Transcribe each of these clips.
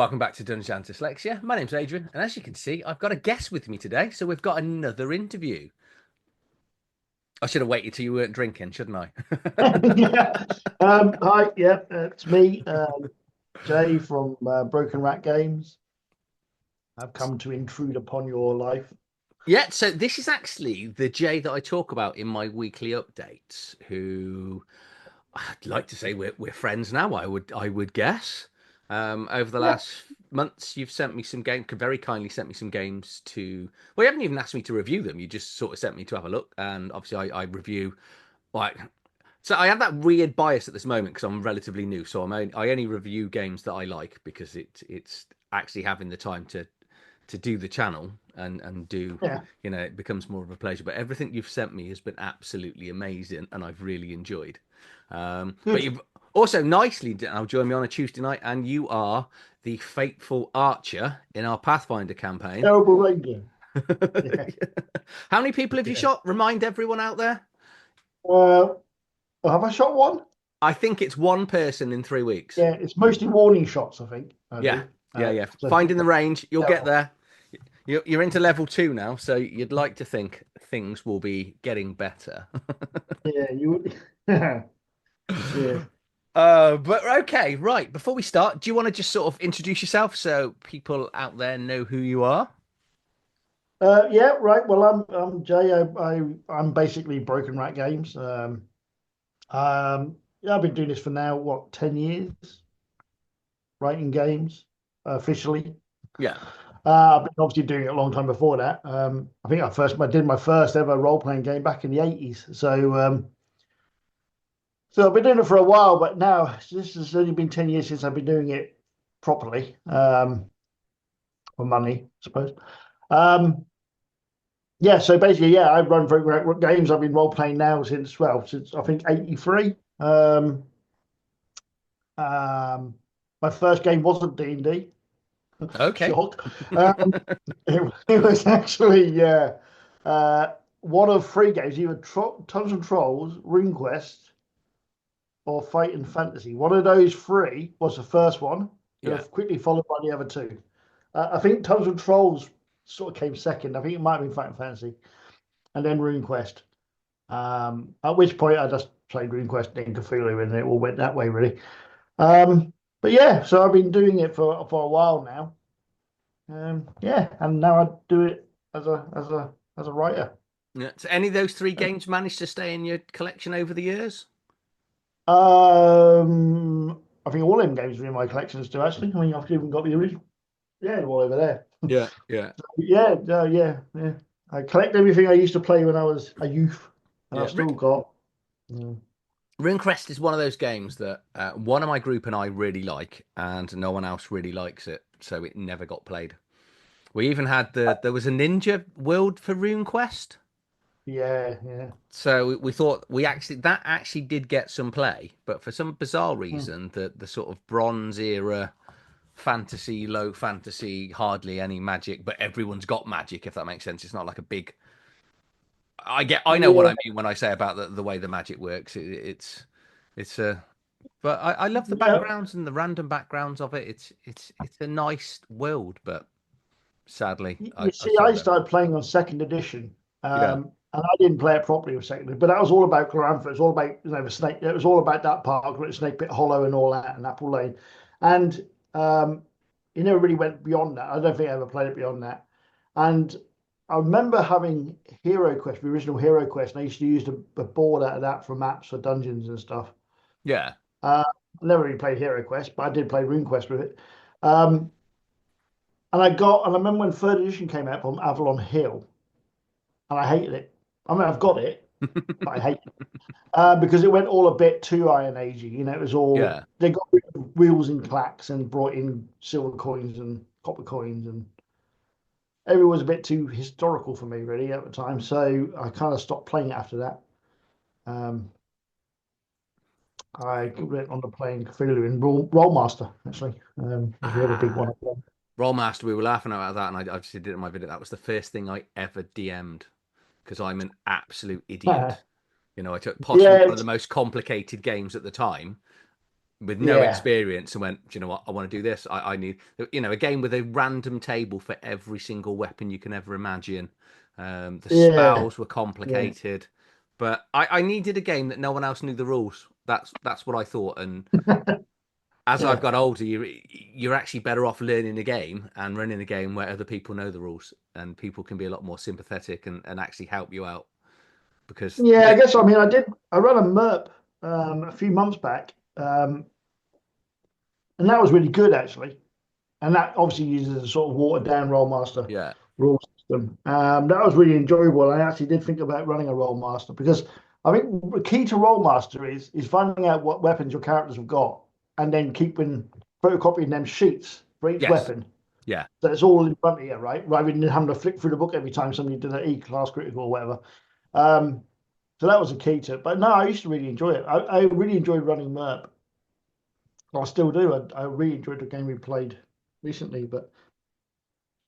Welcome back to Dungeons and Dyslexia. My name's Adrian, and as you can see, I've got a guest with me today, so we've got another interview. I should have waited till you weren't drinking, shouldn't I? Yeah. Hi, yeah, it's me, Jay from Broken Rat Games. I've come to intrude upon your life. Yeah, so this is actually the Jay that I talk about in my weekly updates, who I'd like to say we're friends now, I would guess. Over the Yeah, last months, you've sent me some games, very kindly sent me some games to. Well, you haven't even asked me to review them. You just sort of sent me to have a look, and obviously I review. Like, so I have that weird bias at this moment because I'm relatively new. So I only review games that I like because it's actually having the time to do the channel and do, yeah, it becomes more of a pleasure. But everything you've sent me has been absolutely amazing, and I've really enjoyed. But good. you've also nicely now joined me on a Tuesday night, and you are the faithful archer in our Pathfinder campaign. Terrible Ranger. Yeah, How many people have you yeah. shot? Remind everyone out there. Uh, have I shot one? I think it's one person in 3 weeks. Yeah, it's mostly warning shots, I think I Yeah, do. yeah. So Finding the range, you'll get terrible. there. You're into level 2 now, so you'd like to think things will be getting better. Yeah, you. Yeah. But okay, right. Before we start, do you want to just sort of introduce yourself so people out there know who you are? Yeah, right. Well, I'm Jay. I'm basically Broken Rat Games. Yeah, I've been doing this for now, what, 10 years, writing games officially. Yeah. I've been obviously doing it a long time before that. I think I did my first ever role playing game back in the 80s. So I've been doing it for a while, but now this has only been 10 years since I've been doing it properly, for money, I suppose. Um, yeah, so basically, yeah, I run for games. I've been role playing now since I think 83. Um, my first game wasn't D&D. Okay. Shock. It was actually, yeah, one of three games, either Tons and Trolls, RuneQuest, or Fight and Fantasy. One of those three was the first one, Yeah. quickly followed by the other two. I think Tons and Trolls sort of came second. I think it might have been Fight and Fantasy, and then RuneQuest. At which point I just played RuneQuest and Cthulhu, and it all went that way, really. But yeah, so I've been doing it for a while now. Yeah, and now I do it as a writer. Yeah. So any of those three games managed to stay in your collection over the years? I think all them games are in my collections too. Actually, I mean, I've even got the original. Yeah, they're all over there. Yeah. Yeah. Yeah, yeah. I collect everything I used to play when I was a youth, and Yeah. I've still got. Mm. RuneQuest is one of those games that one of my group and I really like, and no one else really likes it, so it never got played. We even had there was a ninja world for RuneQuest. Yeah, yeah. So we thought that actually did get some play, but for some bizarre Mm. reason, the sort of Bronze era fantasy, low fantasy, hardly any magic, but everyone's got magic, if that makes sense. It's not like a big. I know what Yeah, I mean when I say about the way the magic works. It's a, but I love the yeah. backgrounds and the random backgrounds of it. It's a nice world, but sadly, You I see, I sold them. started playing on second edition, Yeah, and I didn't play it properly with second edition, but that was all about Glorantha. It was all about the snake. It was all about that park, Snake Pit Hollow, and all that, and Apple Lane, and it never really went beyond that. I don't think I ever played it beyond that. And I remember having Hero Quest, the original Hero Quest, and I used to use the board out of that for maps for dungeons and stuff. yeah. Uh, I never really played Hero Quest, but I did play RuneQuest with it. Um, and I remember when third edition came out from Avalon Hill, and I hated it. I mean, I've got it, but I hate it because it went all a bit too Iron Agey. It was all Yeah. they got rid of wheels and clacks and brought in silver coins and copper coins, and everyone was a bit too historical for me really at the time. So I kind of stopped playing it after that. Um, I went on to playing Cthulhu and Rollmaster actually. Was the other big one. Ah, Rollmaster, we were laughing about that, and I just did it in my video. That was the first thing I ever DM'd because I'm an absolute idiot. I took possibly Yeah, one of the most complicated games at the time with no Yeah, experience and went, do you know what? I want to do this. I need, a game with a random table for every single weapon you can ever imagine. The yeah, spells were yeah. complicated, but I needed a game that no one else knew the rules. That's what I thought. And as I've Yeah, got older, you're actually better off learning a game and running a game where other people know the rules and people can be a lot more sympathetic and actually help you out because yeah. I guess I mean I ran a MERP a few months back, and that was really good actually. And that obviously uses a sort of watered down Rollmaster yeah, rule system. That was really enjoyable. I actually did think about running a Rollmaster because I think the key to Rollmaster is finding out what weapons your characters have got and then keeping photocopying them sheets for each yes, weapon. yeah. So it's all in front of you, right? Rather than having to flick through the book every time somebody did an E-class critical or whatever. Um, so that was a key to it. But no, I used to really enjoy it. I really enjoyed running MERP. I still do. I really enjoyed the game we played recently, but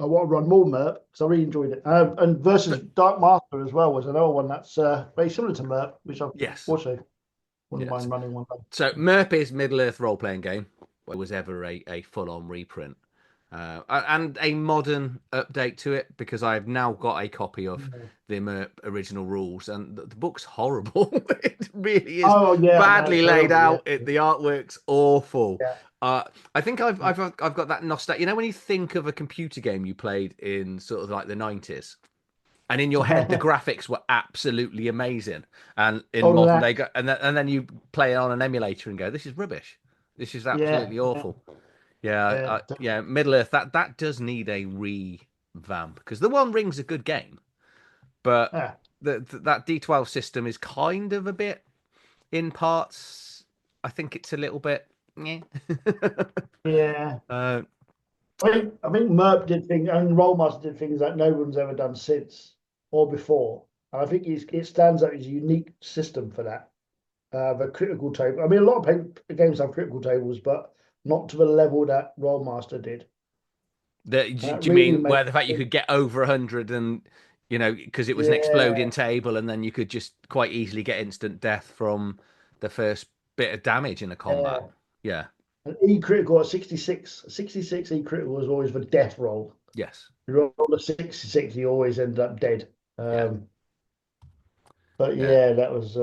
I want to run more MERP because I really enjoyed it. And So versus Dark Master as well was another one that's very similar to MERP, which I yes, also wouldn't yes. mind running one day. So Murphy's Middle Earth role playing game was ever a full on reprint. And a modern update to it because I've now got a copy of Yeah. the MERP original rules, and the book's horrible. It really is Oh yeah, no, badly it's laid horrible. Yeah, out. The artwork's awful. yeah, I think I've got that nostalgia. You know when you think of a computer game you played in sort of like the 90s, and in your head the yeah. graphics were absolutely amazing, and in On modern that, day, and then you play it on an emulator and go, this is rubbish. This is yeah, absolutely yeah, awful. Yeah, yeah, yeah. Middle Earth that does need a revamp because the One Ring's a good game, but yeah, that D12 system is kind of a bit in parts. I think it's a little bit. Yeah. yeah. uh, I think MERP did things and Rollmaster did things that no one's ever done since or before. And I think it stands out as a unique system for that. The critical table. I mean, a lot of games have critical tables, but not to the level that Rollmaster did. And do that you really mean makes where the fact you could get over 100 and because it was an yeah, exploding table and then you could just quite easily get instant death from the first bit of damage in a combat? yeah. Yeah. An E critical at 66. 66 E critical was always the death roll. Yes. You roll a 66, you always end up dead. Yeah. But Yeah. yeah, that was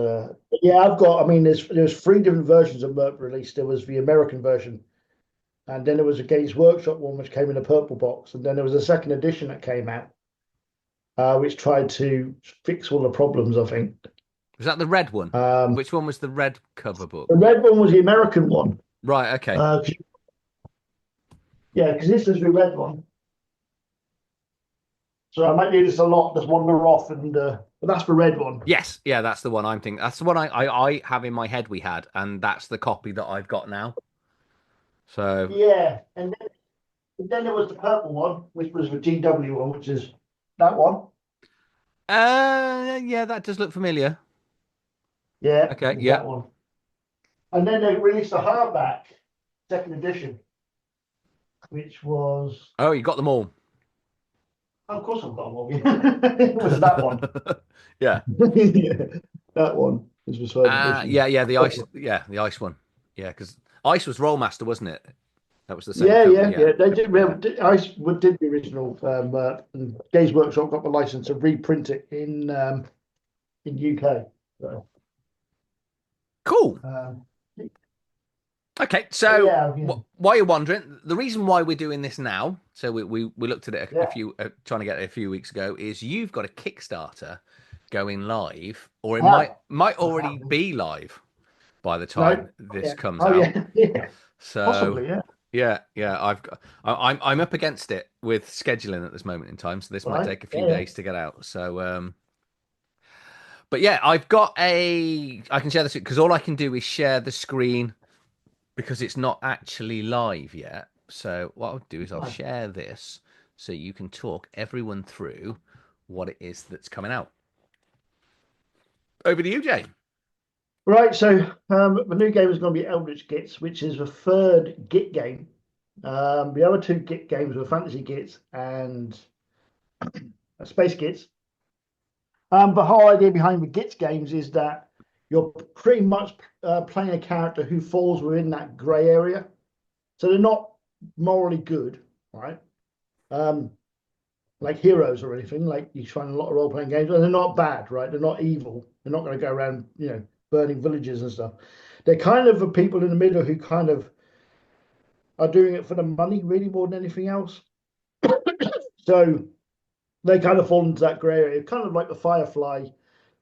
yeah, I've got I mean there's three different versions of Merc released. There was the American version, and then there was a Games Workshop one which came in a purple box, and then there was a second edition that came out, which tried to fix all the problems, I think. Was that the red one? Um, Which one was the red cover the book? red one was the American one. Right. Okay. 'Cause- yeah, because this is the red one. So I might do this a lot, just wander off, and but that's the red one. Yes. Yeah. That's the one I'm thinking. That's the one I have in my head we had, and that's the copy that I've got now. So. Yeah, and then there was the purple one, which was the GW one, which is that one. Yeah, that does look familiar. Yeah, Okay. there's Yeah. that one. And then they released a hardback second edition, which was, Oh, you got them all. oh, of course I've got one. It was that one. Yeah. Yeah, that one was the third edition. Yeah, the ice. Yeah, the ice one. Yeah, because ice was Rollmaster, wasn't it? That was the same Yeah, company. yeah, Yeah, yeah. They did. yeah. I did the original, and Games Workshop got the license to reprint it in UK. So, Cool. um, Okay, but so yeah, yeah, while you're wondering, the reason why we're doing this now, so we looked at it a yeah. few trying to get it a few weeks ago, is you've got a Kickstarter going live, or it I have. might I already have. be live by the No. time this Yeah. comes Oh out. yeah. Yeah. So Possibly. Yeah. yeah, I'm up against it with scheduling at this moment in time, so this might Right. take a few Yeah. Yeah. days to get out. So but yeah, I can share this because all I can do is share the screen because it's not actually live yet. So what I'll do is I'll Right. share this so you can talk everyone through what it is that's coming out. Over to you, Jay. Right, so the new game is going to be Eldritch Gits, which is the third Git game. The other two Git games were Fantasy Gits and Space Gits. The whole idea behind the Gits games is that you're pretty much playing a character who falls within that grey area. So they're not morally good, right? Um, like heroes or anything, like you find a lot of role playing games, and they're not bad, right? They're not evil. They're not going to go around, burning villages and stuff. They're kind of the people in the middle who kind of are doing it for the money, really, more than anything else. So they kind of fall into that grey area, kind of like the Firefly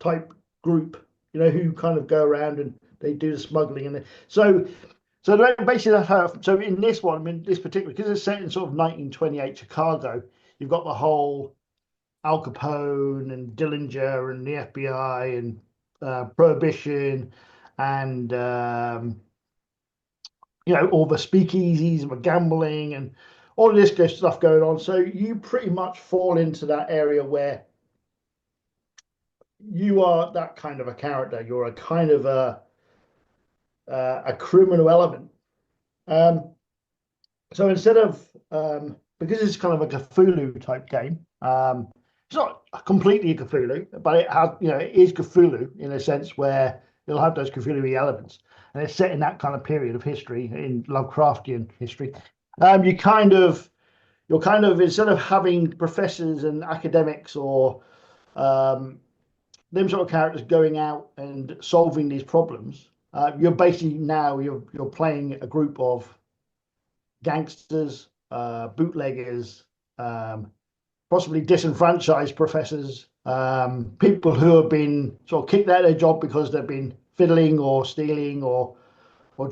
type group, who kind of go around and they do the smuggling and so basically that's how. So in this one, I mean, this particular because it's set in sort of 1928 Chicago, you've got the whole Al Capone and Dillinger and the FBI and Prohibition and all the speakeasies and the gambling and all of this good stuff going on. So you pretty much fall into that area where you are that kind of a character. You're a kind of a criminal element. Um, so instead of because it's kind of a Cthulhu type game, it's not completely a Cthulhu, but it has it is Cthulhu in a sense where it'll have those Cthulhu elements, and it's set in that kind of period of history in Lovecraftian history. You kind of you're kind of instead of having professors and academics or um, them sort of characters going out and solving these problems. You're basically now you're playing a group of gangsters, bootleggers, possibly disenfranchised professors, people who have been sort of kicked out of their job because they've been fiddling or stealing or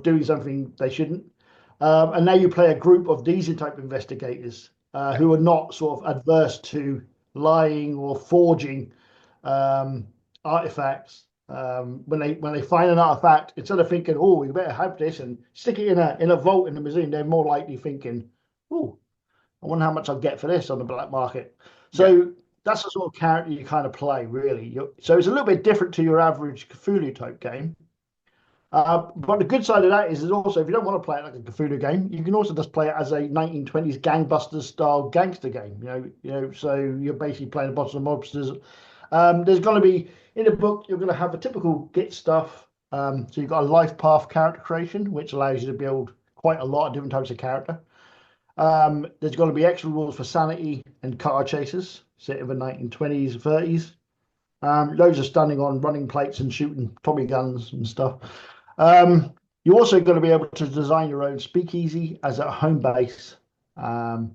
doing something they shouldn't. And now you play a group of these type investigators who are not sort of adverse to lying or forging artifacts. When they find an artifact, instead of thinking, "Oh, we better have this and stick it in a vault in the museum," they're more likely thinking, "Oh, I wonder how much I'll get for this on the black market." Yeah. So that's the sort of character you kind of play, really. So it's a little bit different to your average Cthulhu type game. But the good side of that is also if you don't want to play it like a Cthulhu game, you can also just play it as a 1920s gangbusters style gangster game. So you're basically playing a bunch of mobsters. There's going to be in the book you're going to have a typical Git stuff. So you've got a life path character creation, which allows you to build quite a lot of different types of character. There's going to be extra rules for sanity and car chases set in the 1920s, 30s. Loads of standing on running plates and shooting Tommy guns and stuff. You're also going to be able to design your own speakeasy as a home base. And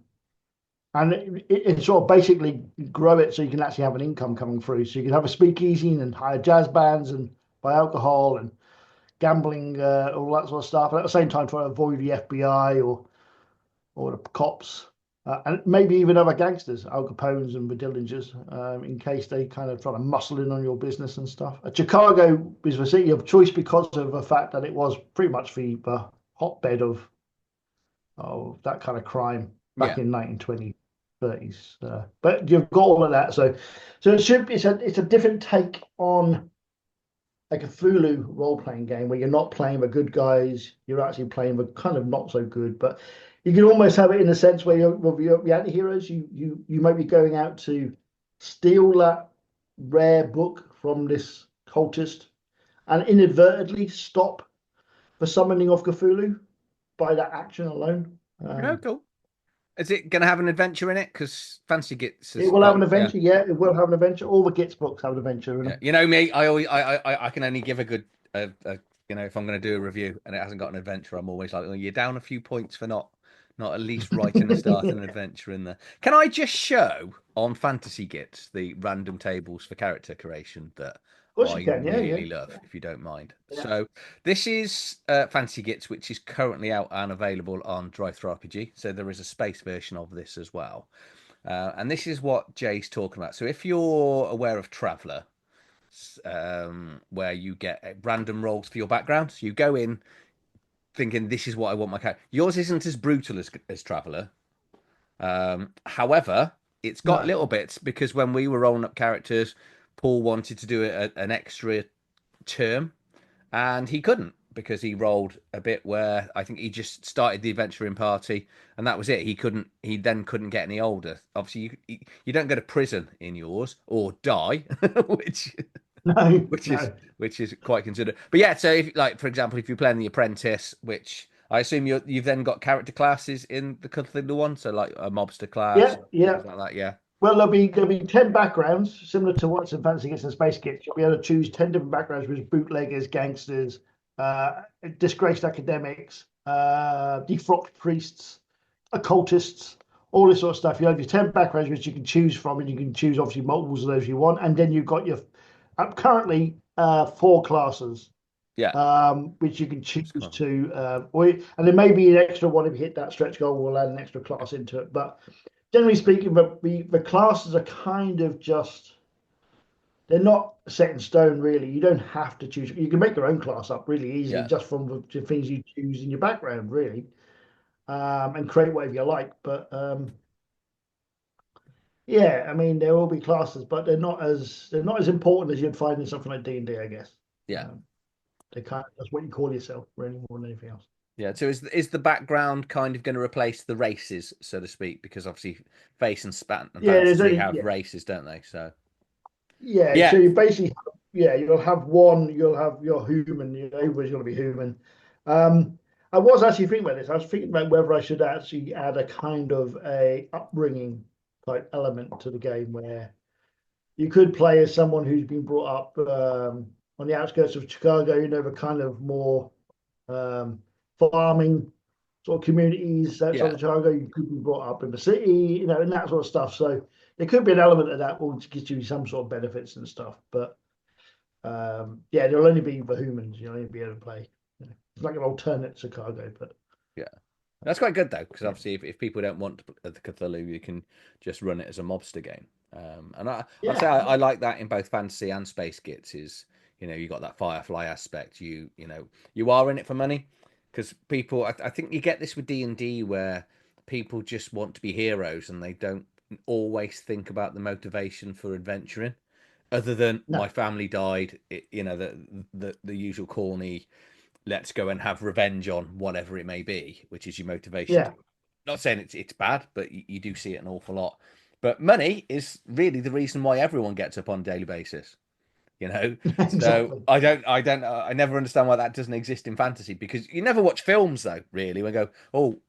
it sort of basically grow it so you can actually have an income coming through. So you can have a speakeasy and hire jazz bands and buy alcohol and gambling, all that sort of stuff. And at the same time, try to avoid the FBI or the cops, and maybe even other gangsters, Al Capones and the Dillingers, in case they kind of try to muscle in on your business and stuff. Chicago is the city of choice because of the fact that it was pretty much the hotbed of that kind of crime Yeah. back in 1920s, 30s. But you've got all of that, so it's a different take on like a Cthulhu role playing game where you're not playing the good guys, you're actually playing the kind of not so good. But you can almost have it in a sense where you're anti-heroes. You might be going out to steal that rare book from this cultist and inadvertently stop the summoning of Cthulhu by that action alone. Oh, cool. Is it going to have an adventure in it? Because Fantasy Gits has It will have got, an yeah, adventure, yeah. It will have an adventure. All the Gits books have an adventure in yeah. them. You know me, I always, I can only give a good, if I'm going to do a review and it hasn't got an adventure, I'm always like, oh, you're down a few points for not at least writing a start and an adventure in there. Can I just show on Fantasy Gits the random tables for character creation that Of course you I can, yeah, yeah, really love, if you don't mind? yeah. So this is Fantasy Gits, which is currently out and available on TTRPG. So there is a space version of this as well. And this is what Jay's talking about. So if you're aware of Traveller, where you get random rolls for your background, so you go in thinking this is what I want my character. Yours isn't as brutal as Traveller. However, it's got No, little bits because when we were rolling up characters, Paul wanted to do an extra term and he couldn't because he rolled a bit where I think he just started the adventuring party and that was it. He then couldn't get any older. Obviously, you don't go to prison in yours or die, which No, which is no. which is quite considered. But yeah, so if like for example, if you're playing the Apprentice, which I assume you've then got character classes in the Cthulhu one, so like a mobster class, Yeah, yeah. things like that. Yeah, Well, there'll be 10 backgrounds, similar to what's in Fantasy Gits and Space Gits. You'll be able to choose 10 different backgrounds, which bootleggers, gangsters, uh, disgraced academics, defrocked priests, occultists, all this sort of stuff. You have your 10 backgrounds which you can choose from, and you can choose obviously multiples of those you want. And then you've got your currently 4 classes, yeah, which you can that's choose cool. to, and there may be an extra one if you hit that stretch goal. We'll add an extra class into it, but generally speaking, the classes are kind of just they're not set in stone really. You don't have to choose. You can make your own class up really easily Yeah, just from the things you choose in your background, really, and create whatever you like. But yeah, I mean there will be classes, but they're not as important as you'd find in something like D&D, I guess. yeah, Um, they kind of that's what you call yourself, really, more than anything else. yeah. So is the background kind of going to replace the races, so to speak? Because obviously, face and span and Yeah, there's fantasy only have yeah. races, don't they? So Yeah, so yeah, you basically, yeah, you'll have your human, everybody's going to be human. I was actually thinking about this. I was thinking about whether I should actually add a kind of a upbringing type element to the game where you could play as someone who's been brought up on the outskirts of Chicago, the kind of more um, farming sort of communities outside yeah, of Chicago. You could be brought up in the city, and that sort of stuff. So there could be an element of that will get you some sort of benefits and stuff. But yeah, there'll only be for humans. You'll only be able to play. It's like an alternate Chicago, but yeah. That's quite good though, because yeah, obviously, if people don't want the Cthulhu, you can just run it as a mobster game. And I'd say yeah, I like that in both fantasy and space gits. Is you got that Firefly aspect. You are in it for money, because people. I think you get this with D&D where people just want to be heroes and they don't always think about the motivation for adventuring, other than my no, family died. The usual corny let's go and have revenge on whatever it may be, which is your motivation. yeah, Not saying it's bad, but you do see it an awful lot. But money is really the reason why everyone gets up on a daily basis. You know, so exactly. I never understand why that doesn't exist in fantasy, because you never watch films though. Really, we go, oh,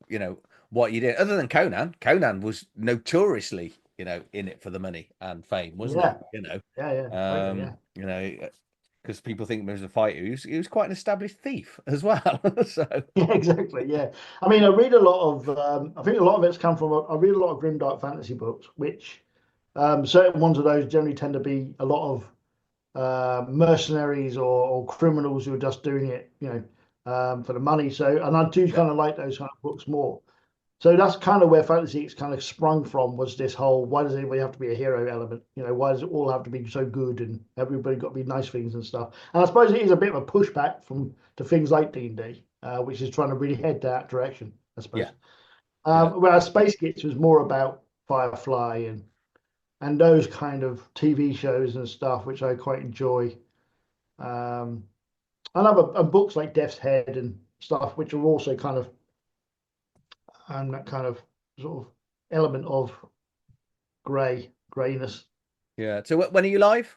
what you did. Other than Conan, Conan was notoriously, in it for the money and fame, wasn't he? Yeah, yeah, yeah, totally, yeah. Because people think he was a fighter. He was quite an established thief as well. So Yeah, exactly. Yeah, I mean, I read a lot of. I think a lot of it's come from. I read a lot of grimdark fantasy books, which certain ones of those generally tend to be a lot of mercenaries or criminals who are just doing it, for the money. So, and I do yeah, kind of like those kind of books more. So that's kind of where fantasy it's kind of sprung from, was this whole why does everybody have to be a hero element? Why does it all have to be so good and everybody got to be nice things and stuff? And I suppose it is a bit of a pushback from to things like D&D, which is trying to really head that direction, I yeah, suppose. yeah, Whereas Space Gits was more about Firefly and those kind of TV shows and stuff, which I quite enjoy. Um, I love books like Death's Head and stuff, which are also kind of and that kind of sort of element of grayness. yeah. So when are you live?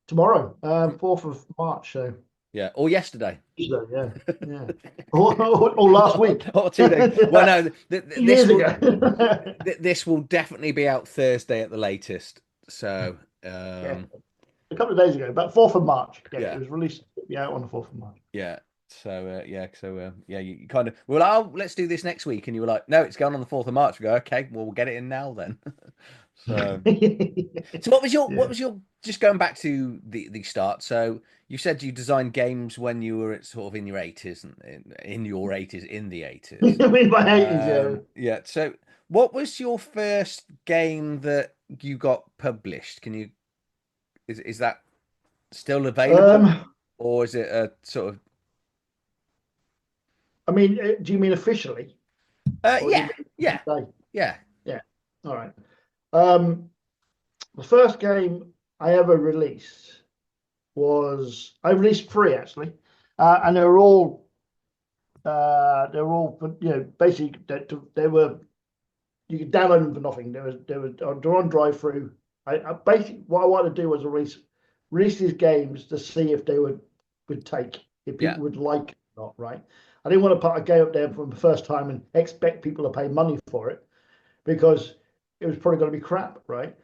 Tomorrow, 4th of March. So Yeah, or yesterday, Tuesday, yeah, yeah, or last week, or 2 days. Well, no, this years will ago. this will definitely be out Thursday at the latest. So Yeah, a couple of days ago, but 4th of March. Yeah, it yeah, was released. Yeah, on the 4th of March. yeah. So you kind of well, let's do this next week, and you were like, no, it's going on the 4th of March. We go, okay, well, we'll get it in now then. So. So Yeah. just going back to the start. So you said you designed games when you were sort of in your 80s and in your 80s in the 80s. I mean, my 80s, yeah. Yeah. So what was your first game that you got published? Is that still available, Um, or is it a sort of I mean, do you mean officially, or do you yeah, mean yeah, like, yeah, yeah? All right. Um, the first game I ever released was I released three actually, and they were all basically they were you could download them for nothing. They're on drive through. I basically what I wanted to do was release release these games to see if they would take, if Yeah. people would like it or not, right? I didn't want to put a game up there from the first time and expect people to pay money for it because it was probably going to be crap, right?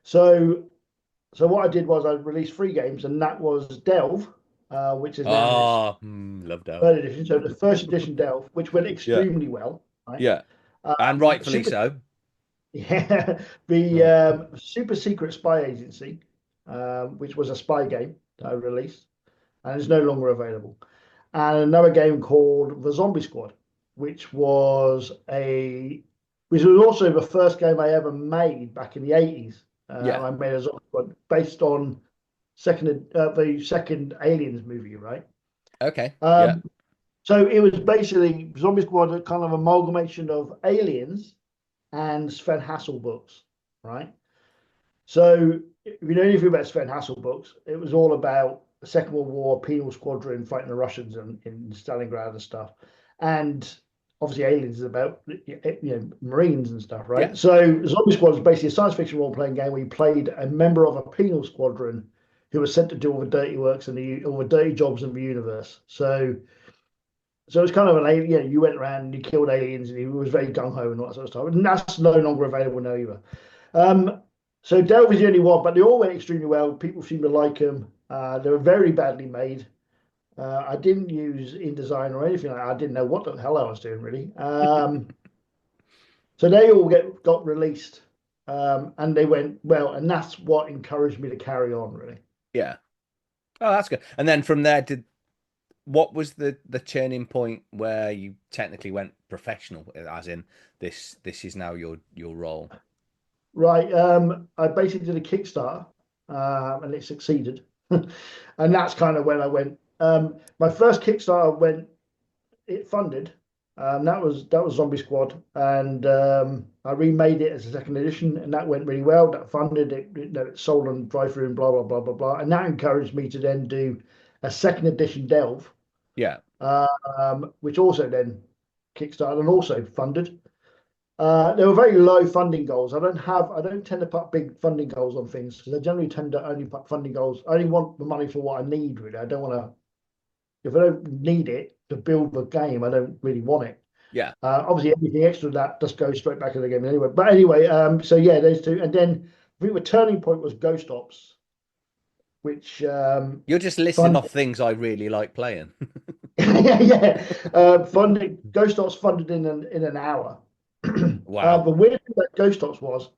So so what I did was I released three games, and that was Delve, which is now in its Oh, love Delve. third edition. So the first edition Delve, which went Yeah. extremely well, right? Yeah. And rightfully Super, so. yeah, the Yeah. Super Secret Spy Agency, which was a spy game that I released, and is no longer available. And another game called The Zombie Squad, which was a which was also the first game I ever made back in the 80s. Yeah. I made a zombie squad based on the second Aliens movie, right? Okay. Yeah. Um, so it was basically Zombie Squad, a kind of amalgamation of Aliens and Sven Hassel books, right? So if you know anything about Sven Hassel books, it was all about the Second World War, penal squadron fighting the Russians in Stalingrad and stuff, and obviously Aliens is about Marines and stuff, Yeah. right? So Zombie Squad is basically a science fiction role playing game where you played a member of a penal squadron who was sent to do all the dirty works and all the dirty jobs in the universe. So it's kind of an alien. You went around and you killed aliens, and he was very gung ho and all that sort of stuff. And that's no longer available now either. Um, so Delve is the only one, but they all went extremely well. People seem to like them. They were very badly made. I didn't use InDesign or anything like that. I didn't know what the hell I was doing really. So they all got released, and they went well, and that's what encouraged me to carry on really. Yeah. Oh, that's good. And then from there, did what was the turning point where you technically went professional, as in this is now your role? Right. I basically did a Kickstarter, and it succeeded, and that's kind of when I went. My first Kickstarter went it funded. That was Zombie Squad, and I remade it as a second edition, and that went really well. That funded it, it sold on drive through and blah blah blah blah blah, and that encouraged me to then do a second edition Delve, Yeah. which also then kickstarted and also funded. They were very low funding goals. I don't tend to put big funding goals on things because I generally tend to only put funding goals. I only want the money for what I need, really. I don't want to, if I don't need it to build the game, I don't really want it. Yeah. Obviously, anything extra than that just goes straight back in the game anyway. But anyway, so yeah, those two. And then I think the turning point was Ghost Ops, which You're just listing funded, off things I really like playing. yeah, funded Ghost Ops funded in an hour. Wow. The weird thing about Ghost Ops was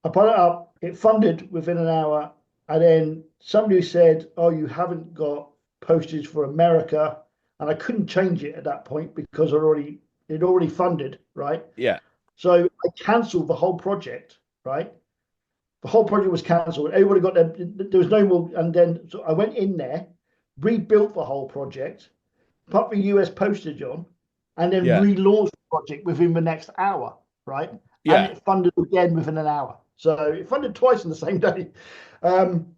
I put it up, it funded within an hour, and then somebody said, "Oh, you haven't got postage for America," and I couldn't change it at that point because it already funded, right? Yeah. So I cancelled the whole project, right? The whole project was cancelled. Everybody got there was no more, and then so I went in there, rebuilt the whole project, put the US postage on, and then Yeah. relaunched the project within the next hour, right? And Yeah. it funded again within an hour. So it funded twice in the same day. Um,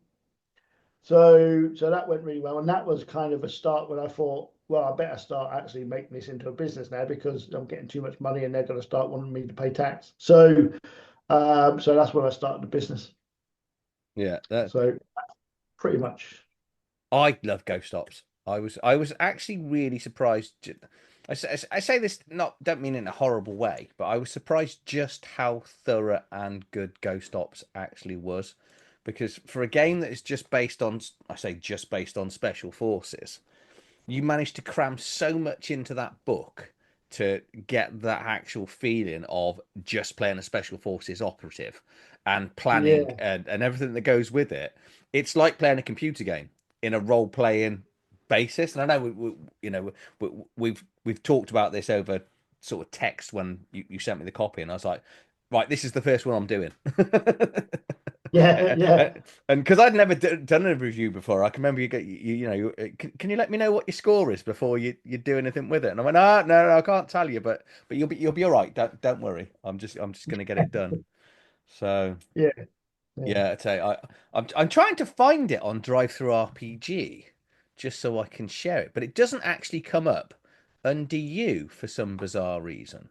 so that went really well, and that was kind of a start when I thought, well, I better start actually making this into a business now because I'm getting too much money, and they're going to start wanting me to pay tax. So that's when I started the business. Yeah. That So pretty much, I love Ghost Ops. I was actually really surprised. I say this not don't mean in a horrible way, but I was surprised just how thorough and good Ghost Ops actually was, because for a game that is just based on, I say just based on special forces, you managed to cram so much into that book to get that actual feeling of just playing a special forces operative and planning yeah, and everything that goes with it. It's like playing a computer game in a role playing basis. And I know we've talked about this over sort of text when you sent me the copy, and I was like, right, this is the first one I'm doing. yeah, yeah, And because I'd never done a review before, I can remember can you let me know what your score is before you do anything with it? And I went, no, I can't tell you, but you'll be all right. Don't worry. I'm just gonna get it done. So yeah, yeah. yeah, I tell you, I'm trying to find it on Drive Through RPG just so I can share it, but it doesn't actually come up under you for some bizarre reason.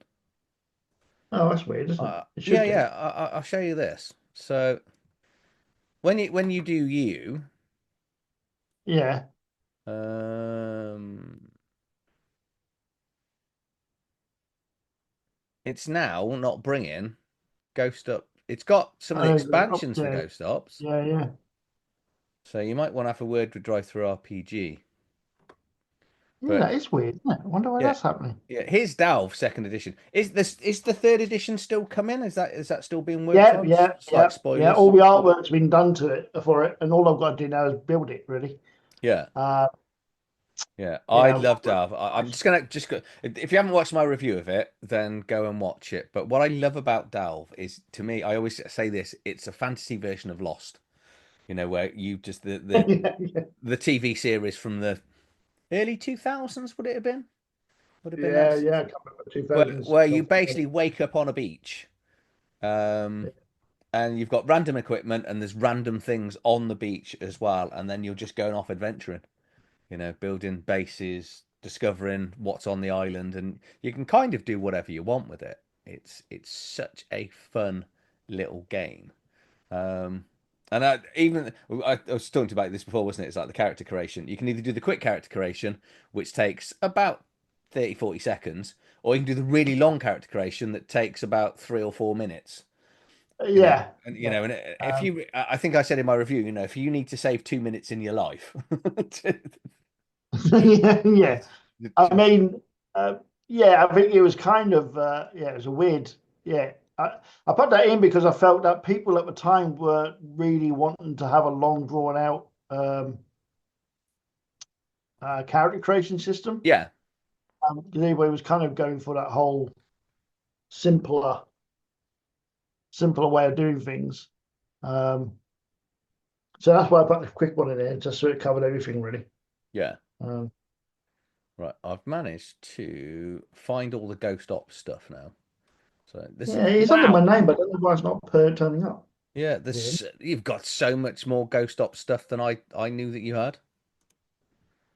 Oh, that's weird, isn't it? It Yeah, should do. yeah, I'll show you this. So when you do you, Yeah. um, it's now not bringing Ghost Up. It's got some of the expansions for Yeah, Ghost Ops, yeah, yeah. so you might want to have a word with Drive Through RPG. Yeah, But that is weird, isn't it? I wonder why yeah, that's happening. yeah. Here's Dalv second edition. Is the third edition still coming? Is that still being worked Yeah, on? yeah, Slight yeah, yeah. spoilers. All the artwork's been done to it for it, and all I've got to do now is build it, really. Yeah. Uh, Yeah, you I know, love Dalv. I'm just gonna just go, if you haven't watched my review of it, then go and watch it. But what I love about Dalv is, to me, I always say this: it's a fantasy version of Lost. Where you just yeah, yeah, the TV series from the early 2000s, would it have been? Would have been yeah, that yeah. A couple of two where thousands. where you basically wake up on a beach, Yeah, and you've got random equipment and there's random things on the beach as well, and then you're just going off adventuring. Building bases, discovering what's on the island, and you can kind of do whatever you want with it. It's such a fun little game. Um, and I was talking about this before, wasn't it? It's like the character creation. You can either do the quick character creation, which takes about 30, 40 seconds, or you can do the really long character creation that takes about 3 or 4 minutes. yeah, And if um, I think I said in my review, if you need to save 2 minutes in your life, yeah, yeah. just, I just mean, yeah. I think it was kind of yeah. It was a weird. Yeah, I put that in because I felt that people at the time were really wanting to have a long, drawn out character creation system. yeah, Anyway, was kind of going for that whole simpler, simpler way of doing things. Um, so that's why I put the quick one in there, just so it covered everything really. yeah. Um, Right, I've managed to find all the Ghost Ops stuff now. So this, yeah, it's under my wow, name, but I don't know why it's not turning up. yeah, Weird. you've got so much more Ghost Ops stuff than I knew that you had.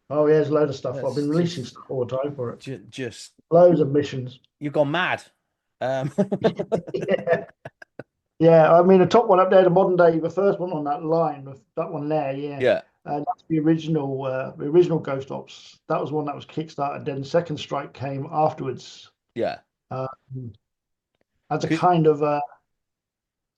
Oh yeah, there's a load of stuff. I've That's been releasing just stuff all the time for it. just Loads of missions. you've gone mad. Um, Yeah, yeah. I mean, the top one up there, the modern day, the first one on that line, that one there. Yeah, yeah, that's the original Ghost Ops. That was one that was kickstarted. Then Second Strike came afterwards. yeah, Uh, as a because kind of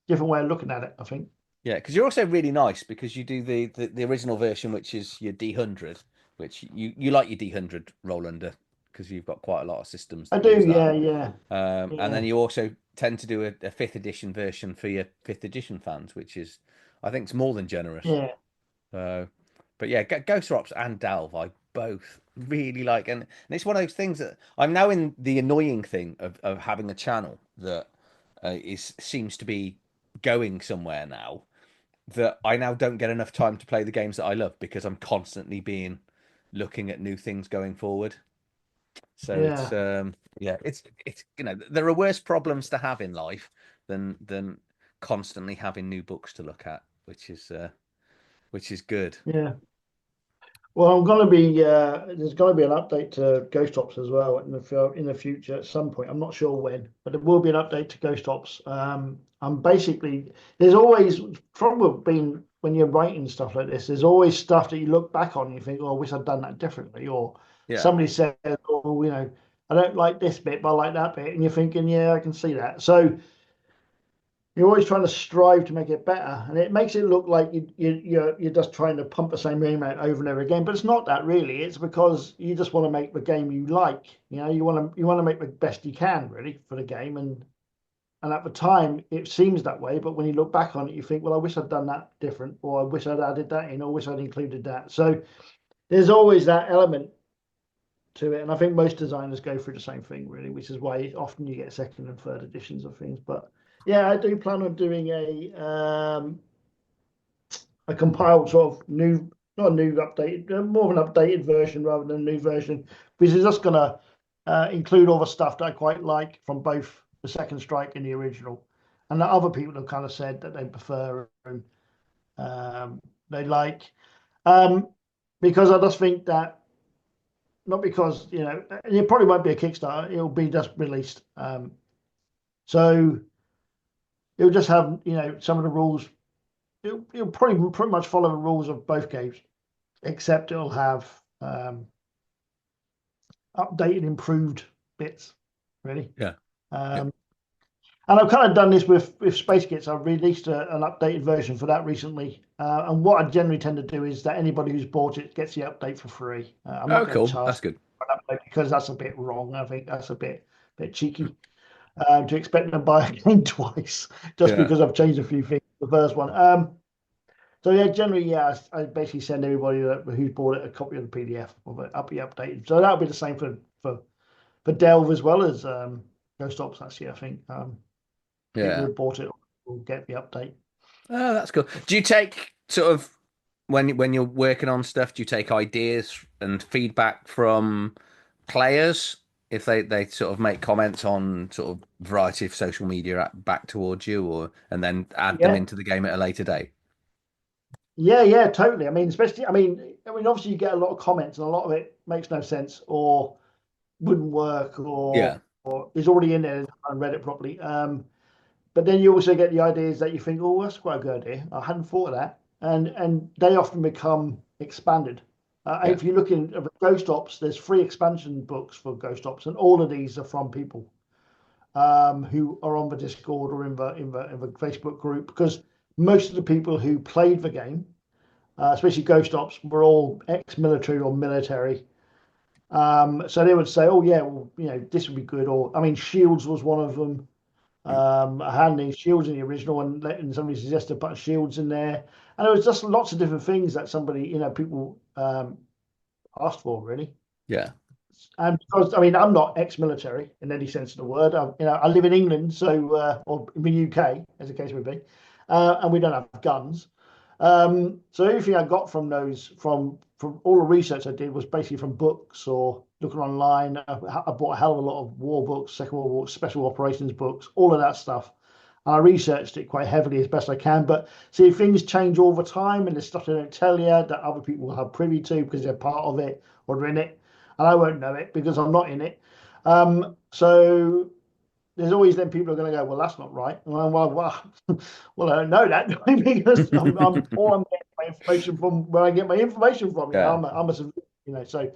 different way of looking at it, I think. because you're also really nice because you do the original version, which is your D100, which you like your D100 roll under because you've got quite a lot of systems I that do, use that. yeah, yeah, And then yeah, you also tend to do a fifth edition version for your fifth edition fans, which is, I think, it's more than generous. yeah, So, but yeah, Ghost Ops and Dalv, I both really like, and it's one of those things that I'm now in the annoying thing of having a channel that is seems to be going somewhere now. That I now don't get enough time to play the games that I love because I'm constantly being looking at new things going forward. So it's yeah, yeah, it's there are worse problems to have in life than constantly having new books to look at, which is good. yeah. Well, I'm going to be there's going to be an update to Ghost Ops as well in the future at some point. I'm not sure when, but there will be an update to Ghost Ops. I'm basically there's always trouble being when you're writing stuff like this. There's always stuff that you look back on and you think, "Oh, I wish I'd done that differently," or Yeah, somebody says, "Oh, I don't like this bit, but I like that bit," and you're thinking, "Yeah, I can see that." So you're always trying to strive to make it better, and it makes it look like you're just trying to pump the same game out over and over again. But it's not that really. It's because you just want to make the game you like. You want to make the best you can really for the game, and at the time it seems that way. But when you look back on it, you think, well, I wish I'd done that different, or I wish I'd added that in, or I wish I'd included that. So there's always that element to it, and I think most designers go through the same thing really, which is why often you get second and third editions of things. But yeah, I do plan on doing a compiled sort of new, not a new updated, more of an updated version rather than a new version, because it's just going to include all the stuff that I quite like from both the Second Strike and the original, and that other people have kind of said that they prefer and they like, um, because I just think that not because it probably won't be a Kickstarter, it'll be just released, so it'll just have some of the rules it'll probably pretty much follow the rules of both games, except it'll have updated, improved bits, really. Yeah. Yeah. And I've kind of done this with Space Gits. I've released an updated version for that recently. And what I generally tend to do is that anybody who's bought it gets the update for free. I'm not Oh, going to cool. charge That's good. for an update because that's a bit wrong. I think that's a bit cheeky to expect them to buy a game twice just Yeah. because I've changed a few things. The first one. So yeah, generally, yeah, I basically send everybody who's bought it a copy of the PDF of it, updated. So that'll be the same for Delve as well as Ghost Ops. Actually, I think people Yeah. who bought it will get the update. Oh, that's cool. Do you take sort of when you're working on stuff, do you take ideas and feedback from players if they sort of make comments on sort of variety of social media back towards you, or and then add them Yeah, into the game at a later date? yeah, totally. I mean, especially, I mean, obviously you get a lot of comments, and a lot of it makes no sense or wouldn't work Yeah. or is already in there and I haven't read it properly. But then you also get the ideas that you think, oh, that's quite a good idea. I hadn't thought of that, and they often become expanded. Yeah. If you look in Ghost Ops, there's 3 expansion books for Ghost Ops, and all of these are from people who are on the Discord or in the Facebook group, because most of the people who played the game, especially Ghost Ops, were all ex-military or military. So they would say, "Oh yeah, well, this would be good." Or I mean, Shields was one of them. I had any shields in the original, and letting somebody suggested put shields in there, and there was just lots of different things that somebody, people asked for, really. Yeah. And because I mean, I'm not ex-military in any sense of the word. I live in England, so or in the UK, as the case may be, and we don't have guns. So everything I got from those, from all the research I did, was basically from books or looking online. I bought a hell of a lot of war books, Second World War, special operations books, all of that stuff. And I researched it quite heavily as best I can. But see, things change all the time, and there's stuff they don't tell you that other people will have privy to because they're part of it or they're in it, and I won't know it because I'm not in it. So there's always then people are going to go, well, that's not right. Well, I don't know that because I'm getting my information from where I get my information from. Yeah. I'm a civilian,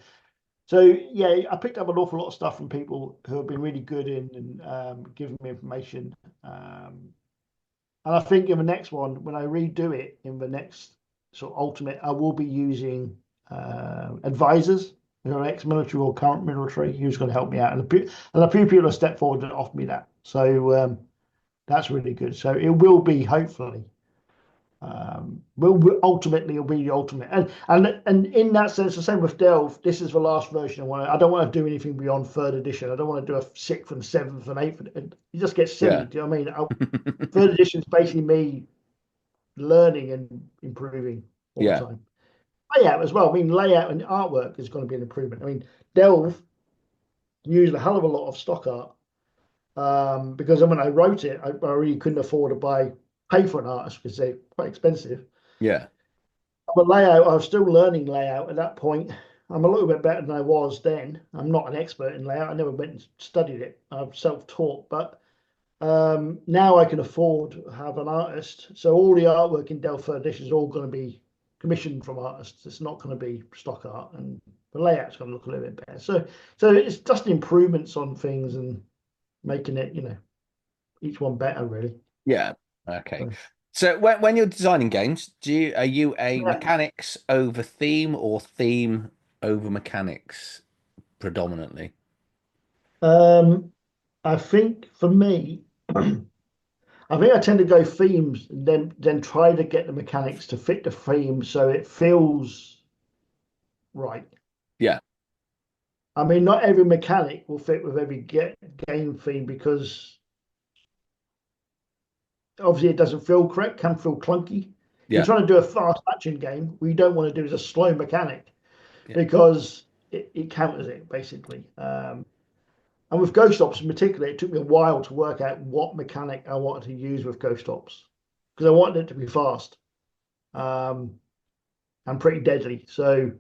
so yeah, I picked up an awful lot of stuff from people who have been really good in giving me information. And I think in the next one, when I redo it in the next sort of ultimate, I will be using advisors who are ex-military or current military who's going to help me out. And a few people have stepped forward and offered me that. So that's really good. So it will be hopefully, will ultimately it'll be the ultimate. And in that sense, the same with Delve. This is the last version. I don't want to do anything beyond third edition. I don't want to do a sixth and seventh and eighth. It just gets silly. Yeah. Do you know what I mean? Third edition is basically me learning and improving all the Yeah. time. Layout as well. I mean, layout and artwork is going to be an improvement. I mean, Delve used a hell of a lot of stock art because when I wrote it, I really couldn't afford to pay for an artist because they're quite expensive. Yeah. But layout, I was still learning layout at that point. I'm a little bit better than I was then. I'm not an expert in layout. I never went and studied it. I'm self-taught, but now I can afford to have an artist. So all the artwork in Delphi Edition is all going to be commissioned from artists. It's not going to be stock art, and the layout's going to look a little bit better. So it's just improvements on things and making it, each one better, really. Yeah. Okay. So, So when you're designing games, are you a yeah. mechanics over theme or theme over mechanics predominantly? I think for me, I think I tend to go themes, and then try to get the mechanics to fit the theme so it feels right. Yeah. I mean, not every mechanic will fit with every game theme because obviously it doesn't feel correct, can feel clunky. If you're Yeah. trying to do a fast action game, what you don't want to do is a slow mechanic Yeah. because it counters it basically. And with Ghost Ops in particular, it took me a while to work out what mechanic I wanted to use with Ghost Ops because I wanted it to be fast and pretty deadly. So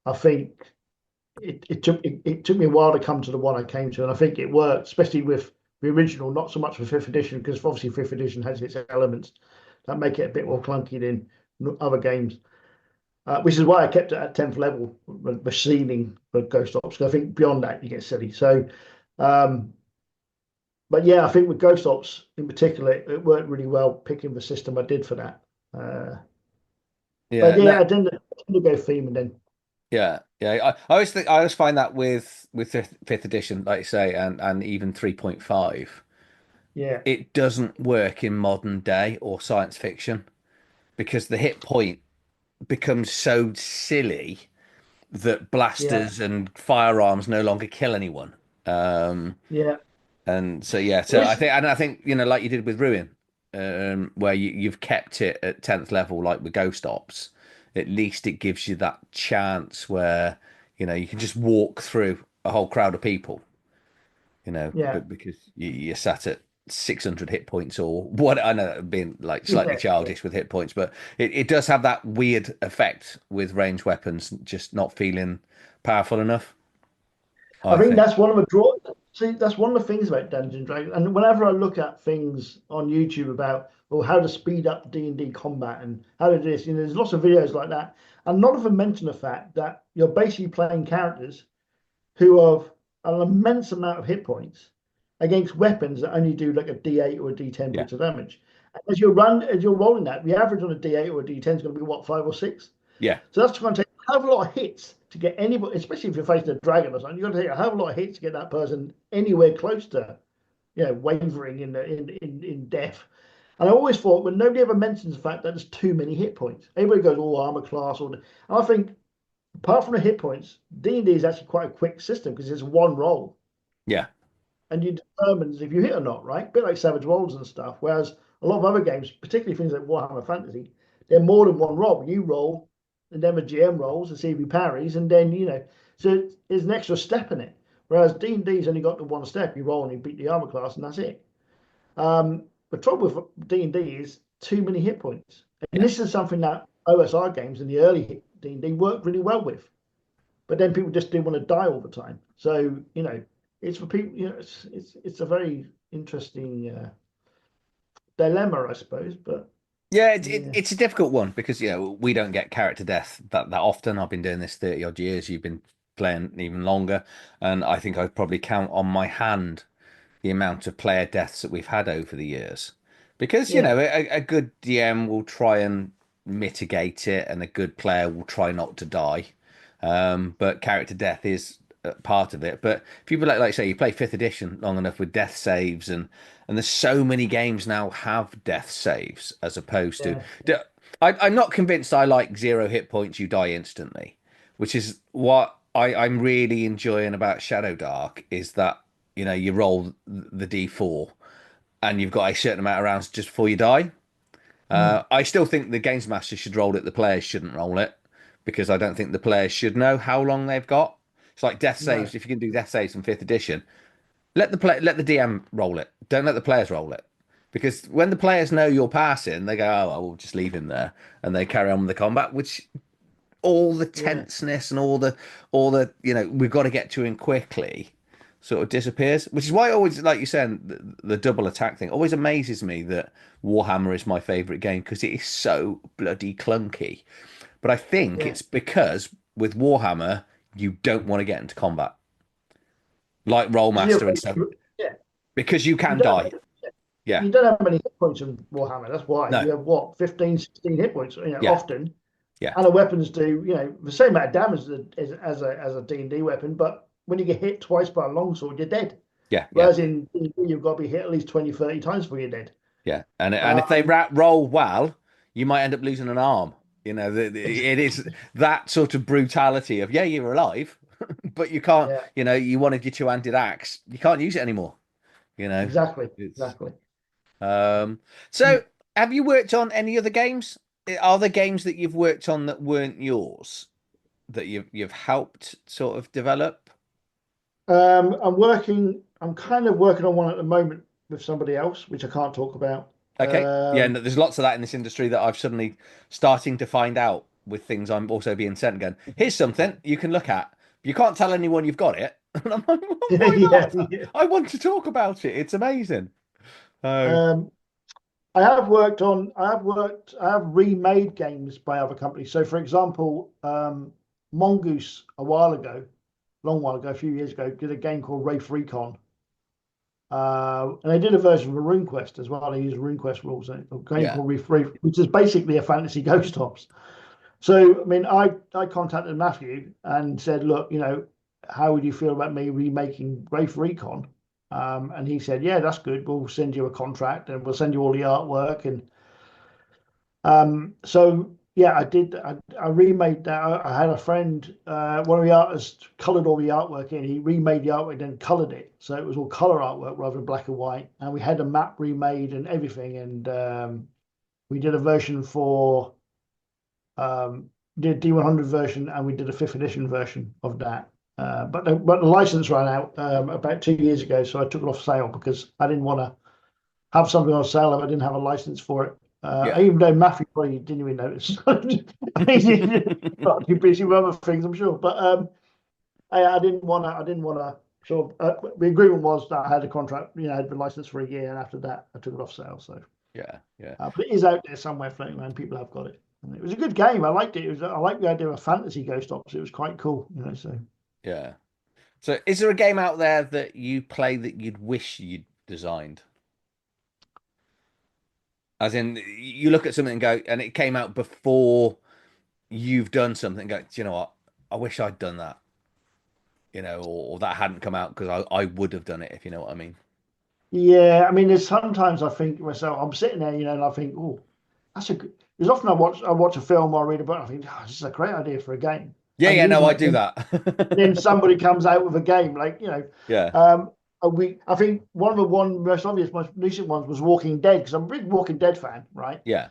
I think it took me a while to come to the one I came to, and I think it worked, especially with the original. Not so much for fifth edition because obviously fifth edition has its elements. that make it a bit more clunky than other games. Which is why I kept it at 10th level, the ceiling for Ghost Ops. Because I think beyond that you get silly. So, um, but yeah, I think with Ghost Ops in particular, it worked really well picking the system I did for that. Uh, but Yeah, yeah, no, I tend to go theme and then I always think I always find that with fifth edition, like you say, and even 3.5, yeah, it doesn't work in modern day or science fiction because the hit point becomes so silly that yeah, blasters and firearms no longer kill anyone. yeah. And so yeah, Well, so I think like you did with Ruin, where you've kept it at 10th level, like with Ghost Ops. At least it gives you that chance where you can just walk through a whole crowd of people, yeah, but because you're sat at 600 hit points or what. I know being like slightly yeah, yeah. childish with hit points, but it does have that weird effect with ranged weapons just not feeling powerful enough, I I think think. that's one of the draw. See, that's one of the things about Dungeons and Dragons. And whenever I look at things on YouTube about well how to speed up D&D combat and how to do this, there's lots of videos like that, and none of them mention the fact that you're basically playing characters who have an immense amount of hit points against weapons that only do like a D8 or a D10 Yeah, points of damage. And as you're rolling that, the average on a D8 or a D10 is going to be what, 5 or 6. yeah, So that's going to take a hell of a lot of hits to get anybody, especially if you're facing a dragon or something. You've got to take a hell of a lot of hits to get that person anywhere close to, wavering in death. And I always thought, when nobody ever mentions the fact that there's too many hit points, everybody goes all armor class, and I think apart from the hit points, D&D is actually quite a quick system because it's one roll yeah, and you determine if you hit or not, right? A bit like Savage Worlds and stuff. Whereas a lot of other games, particularly things like Warhammer Fantasy, they're more than one roll. You roll, and then the GM rolls to see if he parries, and then so there's an extra step in it. Whereas D&D's only got the one step. You roll and you beat the armor class, and that's it. The trouble with D&D is too many hit points, and yeah. this is something that OSR games in the early D&D worked really well with. But then people just didn't want to die all the time. So it's for people. It's a very interesting dilemma, I suppose. But Yeah, yeah, it's a difficult one because we don't get character death that often. I've been doing this 30 odd years. You've been playing even longer, and I think I'd probably count on my hand the amount of player deaths that we've had over the years. Because yeah, a good DM will try and mitigate it, and a good player will try not to die. But character death is part of it. But if you like say you play fifth edition long enough with death saves, and there's so many games now have death saves as opposed to. yeah, I'm not convinced I like 0 hit points, you die instantly, which is what I'm really enjoying about Shadow Dark is that you roll the d4 and you've got a certain amount of rounds just before you die. mm, I still think the games master should roll it. The players shouldn't roll it because I don't think the players should know how long they've got. It's like death no, saves. If you can do death saves in fifth edition, let the DM roll it. Don't let the players roll it because when the players know you're passing, they go, "Oh, I will just leave him there," and they carry on with the combat. Which all the yeah, tenseness and all the we've got to get to him quickly sort of disappears, which is why I always, like you said, the double attack thing always amazes me that Warhammer is my favorite game because it is so bloody clunky. But I think yeah. it's because with Warhammer you don't want to get into combat like So you're Rollmaster and stuff yeah. because you You can don't die. Yeah, you don't have many hit points in Warhammer. That's why no, you have what 15, 16 hit points. yeah, Often, yeah, and the weapons do the same amount of damage as a D&D weapon. But when you get hit twice by a longsword, you're dead. yeah, yeah, Whereas in D&D, you've got to be hit at least 20, 30 times before you're dead. yeah. And if they Um, roll well, you might end up losing an arm. It is that sort of brutality of yeah, you're alive, but you can't. yeah, You wanted your two-handed axe, you can't use it anymore. You know, exactly, it's exactly. um. So, have you worked on any other games? Are there games that you've worked on that weren't yours that you've helped sort of develop? I'm kind of working on one at the moment with somebody else, which I can't talk about. Okay. Yeah, and there's lots of that in this industry that I've suddenly starting to find out with things I'm also being sent again. Here's something you can look at. You can't tell anyone you've got it. And I'm like, well, why yeah, not? yeah. I want to talk about it. It's amazing. Oh, Um, I have remade games by other companies. So, for example, Mongoose a while ago, long while ago, a few years ago, did a game called Wraith Recon. And they did a version of a RuneQuest as well. They used RuneQuest rules in it, a game Yeah. called Wraith, which is basically a fantasy ghost ops. So, I mean, I contacted Matthew and said, look, how would you feel about me remaking Wraith Recon? And he said, yeah, that's good. We'll send you a contract and we'll send you all the artwork. And so yeah, I did. I remade that. I had a friend, one of the artists, colored all the artwork in. He remade the artwork, then colored it, so it was all color artwork rather than black and white. And we had a map remade and everything. And we did a version for did D100 version, and we did a fifth edition version of that. But the license ran out about 2 years ago, so I took it off sale because I didn't want to have something on sale if I didn't have a license for it. Yeah. Even though Matthew probably didn't even notice. I mean, he's not too busy with other things, I'm sure. But I didn't want to. I didn't want to. So the agreement was that I had a contract. I had the license for a year, and after that, I took it off sale. So, Yeah. Yeah. but it is out there somewhere floating around. People have got it. And it was a good game. I liked it. I liked the idea of a fantasy ghost ops. It was quite cool. So Yeah. So, is there a game out there that you play that you'd wish you'd designed? As in, you look at something and go, and it came out before you've done something. And go, do you know what? I wish I'd done that. Or that hadn't come out because I would have done it if you know what I mean. yeah, I mean, there's sometimes I think to myself, I'm sitting there, and I think, oh, that's a good. There's often I watch a film or read a book, and I think, oh, this is a great idea for a game. Yeah. And Yeah. No, I usually, do then that. somebody comes out with a game like Yeah. I think one most obvious, most recent ones was Walking Dead because I'm a big Walking Dead fan, right? Yeah.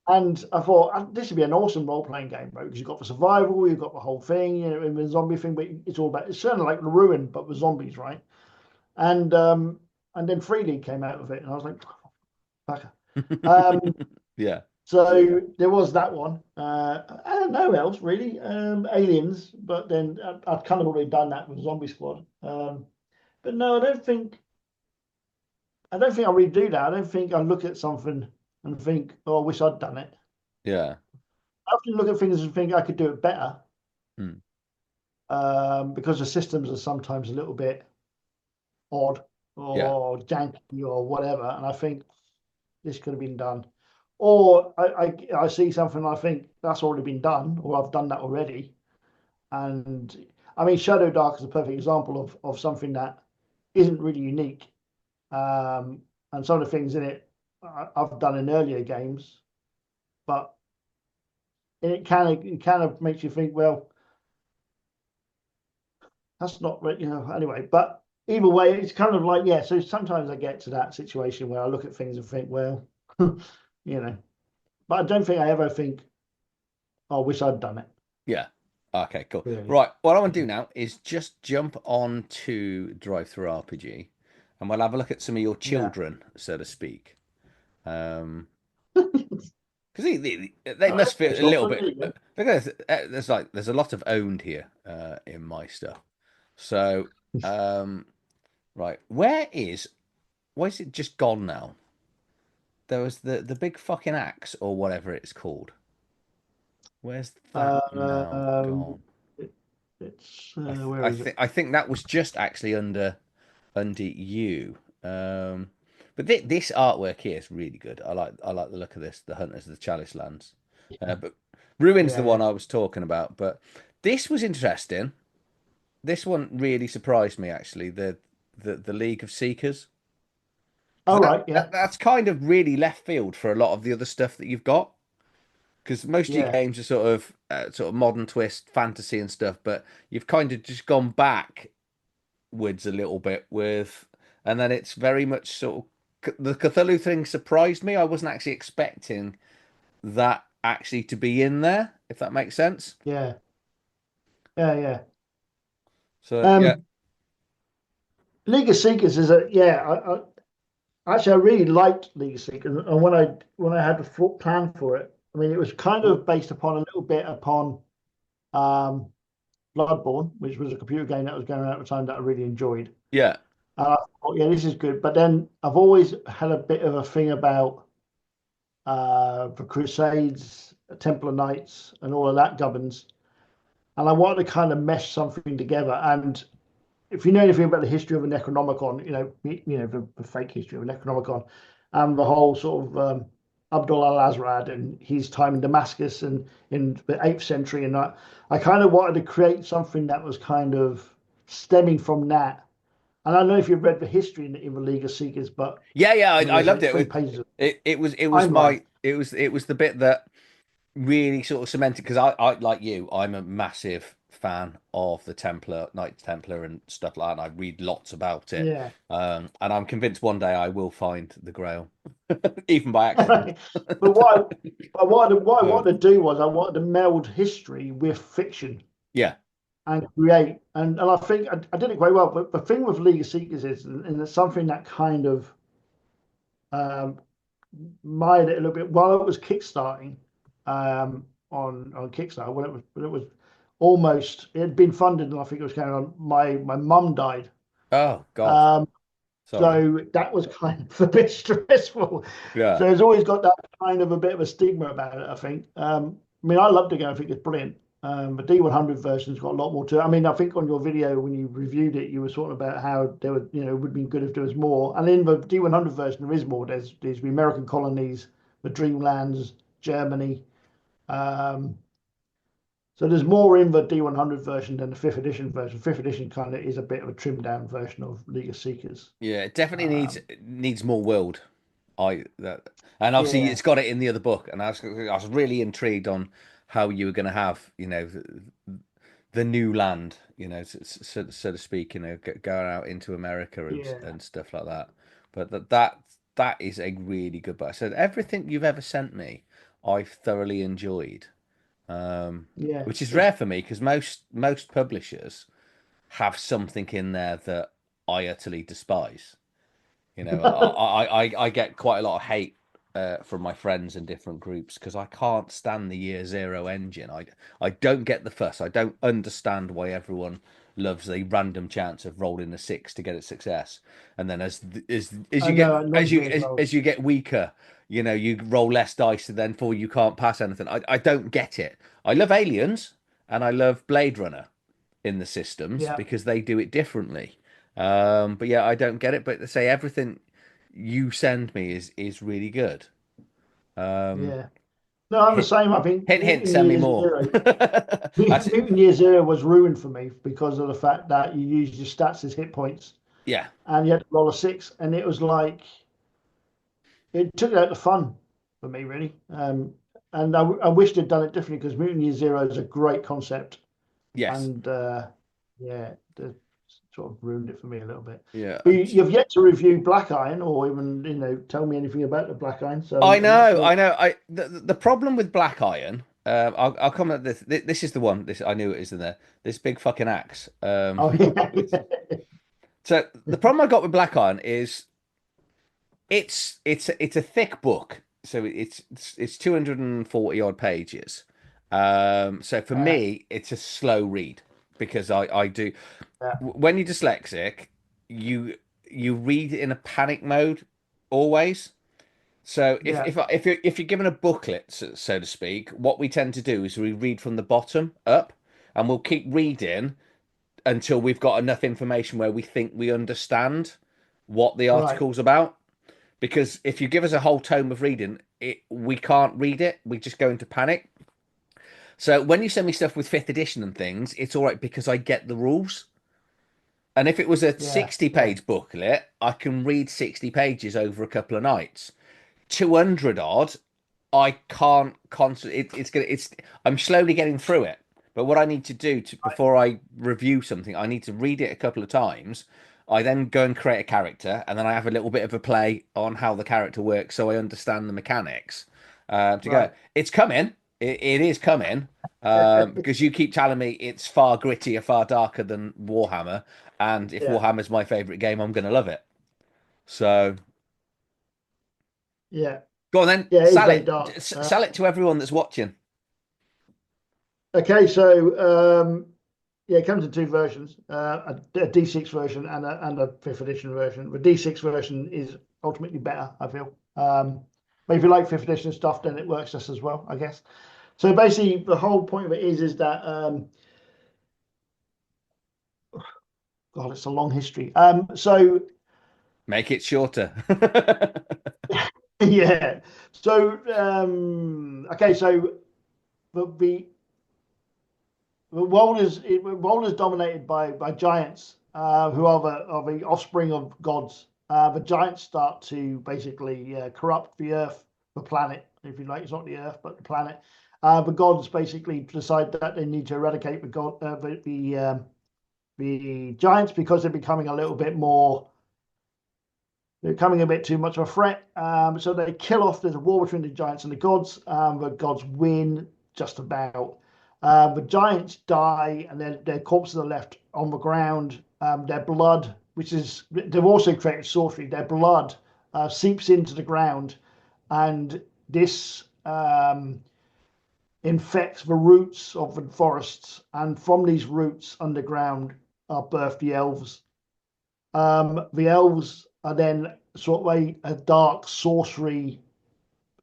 And I thought this would be an awesome role playing game, right? Because you've got the survival, you've got the whole thing, and the zombie thing, but it's certainly like the Ruin, but with zombies, right? And um, and then 3D came out of it, and I was like, fucker. Um, Yeah. so there was that one. I don't know else really. Aliens, but then I'd kind of already done that with Zombie Squad. But no, I don't think I'll redo that. I don't think I look at something and think, oh, I wish I'd done it. Yeah. I often look at things and think I could do it better, Hmm. because the systems are sometimes a little bit odd Yeah. or janky or whatever, and I think this could have been done. Or I see something and I think that's already been done, or I've done that already. And I mean, Shadow Dark is a perfect example of something that isn't really unique. And some of the things in it I've done in earlier games, but it kind of makes you think, well, that's not right, Anyway, but either way, it's kind of like, yeah. So sometimes I get to that situation where I look at things and think, well, you know, but I don't think I ever think, oh, I wish I'd done it. Yeah. Okay, cool. Really. Right. What I want to do now is just jump on to Drive Through RPG and we'll have a look at some of your Yeah. children, so to speak. Because they Oh, must feel okay, a little Scotland, bit there you go. because there's a lot of owned here in my stuff. So right, why is it just gone now? There was the big fucking axe or whatever it's called. Where's that now Um, gone? it, it's where is it? I think that was just actually under you. But this artwork here is really good. I like the look of this. The Hunters of the Chalice Lands. But Ruin's the Yeah, one yeah. I was talking about. But this was interesting. This one really surprised me actually. The League of Seekers, because All right. Yeah, that's kind of really left field for a lot of the other stuff that you've got. Because most of your yeah, games are sort of modern twist fantasy and stuff, but you've kind of just gone backwards a little bit with, and then it's very much the Cthulhu thing surprised me. I wasn't actually expecting that actually to be in there, if that makes sense. yeah, yeah, yeah. So yeah, Um, League of Seekers is a yeah. Actually, I really liked League of Seekers, and when I had the full plan for it, I mean, it was kind of based upon a little bit upon um, Bloodborne, which was a computer game that was going around at the time that I really enjoyed. yeah, And I thought, yeah, this is good. But then I've always had a bit of a thing about for Crusades, Templar Knights, and all of that gubbins. And I wanted to kind of mesh something together. And if you know anything about the history of a Necronomicon, the fake history of a Necronomicon, and the whole sort of Abdul al-Azrad and his time in Damascus and in the 8th century, and I kind of wanted to create something that was kind of stemming from that. And I don't know if you've read the history in the League of Seekers, but Yeah, yeah, I mean, I there's loved like it. 3 pages of It was timeline. the bit that really sort of cemented because I like you, I'm a massive fan of the Templar, Knights Templar and stuff like that. And I read lots about it. Yeah. And I'm convinced one day I will find the Grail, even by accident. But what I Uh, wanted to do was I wanted to meld history with fiction yeah, and create. And I think I did it quite well. But the thing with League of Seekers is, and it's something that kind of um, made it a little bit while it was kickstarting on Kickstarter when it was almost it had been funded and I think it was kind of my mum died. oh God, Um, sorry. so that was kind of a bit stressful. Yeah, So it's always got that kind of a bit of a stigma about it, I think. I mean, I loved the game. I think it's brilliant. The D100 version's got a lot more to it. I mean, I think on your video when you reviewed it, you were talking about how there would, would be good if there was more. And in the D100 version, there is more. There's the American colonies, the Dreamlands, Germany. Um, so there's more in the D100 version than the fifth edition version. Fifth edition kind of is a bit of a trimmed down version of League of Seekers. yeah, it definitely Um, needs more world. I that and obviously yeah, it's got it in the other book, and I was really intrigued on how you were going to have the new land, so to speak, going out into America yeah, and stuff like that. But that is a really good book. So everything you've ever sent me, I've thoroughly enjoyed, yeah, which is good. rare for me because most publishers have something in there that I utterly despise. I get quite a lot of hate from my friends in different groups because I can't stand the year zero engine. I don't get the fuss. I don't understand why everyone loves a random chance of rolling a six to get a success, and then as I you get know, it annoys me as well. as you get weaker, you roll less dice, and then for you can't pass anything. I don't get it. I love Aliens and I love Blade Runner in the systems Yeah, because they do it differently. But yeah, I don't get it. But to say everything you send me is really good. Um, yeah. No, I'm the hint, same. I think hint, Mutant send me Year more. Zero, That's it. Mutant Year Zero was ruined for me because of the fact that you used your stats as hit points Yeah, and you had to roll a six, and it was like it took out the fun for me, really. And I wish they'd done it differently because Mutant Year Zero is a great concept, yes, and yeah, they sort of ruined it for me a little bit. yeah. But you've yet to review Black Iron or even tell me anything about the Black Iron, so I I'm not know, sure. I know. The problem with Black Iron. I'll comment at this. This is the one. This I knew it is in there. This big fucking axe. Oh yeah, So the problem I got with Black Iron is it's a thick book, so it's 240 odd pages. So for yeah, me, it's a slow read because I do yeah, when you're dyslexic, you you read in a panic mode always. So yeah. if you're given a booklet, so to speak, what we tend to do is we read from the bottom up, and we'll keep reading until we've got enough information where we think we understand what the Right. article's about. Because if you give us a whole tome of reading, we can't read it. We just go into panic. So when you send me stuff with fifth edition and things, it's all right because I get the rules. And if it was a Yeah, yeah, 60-page booklet, I can read 60 pages over a couple of nights. 200 odd, I can't concentrate. It's I'm slowly getting through it. But what I need to do before I review something, I need to read it a couple of times. I then go and create a character, and then I have a little bit of a play on how the character works, so I understand the mechanics. To go, right. it's coming. It is coming. Because you keep telling me it's far grittier, far darker than Warhammer, and if Yeah, Warhammer's my favorite game, I'm gonna love it. So yeah, go on then, yeah. It is sell very it, dark. sell it to everyone that's watching. Okay, so yeah, it comes in two versions: a D6 version and a fifth edition version. The D6 version is ultimately better, I feel. But if you like fifth edition stuff, then it works just as well, I guess. So basically, the whole point of it is that God, it's a long history. So Make it shorter. yeah, so okay, so the world is dominated by giants who are the offspring of gods. The giants start to basically corrupt the earth, the planet, if you like. It's not the earth, but the planet. The gods basically decide that they need to eradicate the giants because they're becoming a little bit more. They're becoming a bit too much of a threat. So they kill off. There's a war between the giants and the gods. The gods win just about. The giants die, and their corpses are left on the ground. Their blood, which is they've also created sorcery. Their blood seeps into the ground, and this infects the roots of the forests. And from these roots underground are birthed the elves. The elves are then sort of a dark sorcery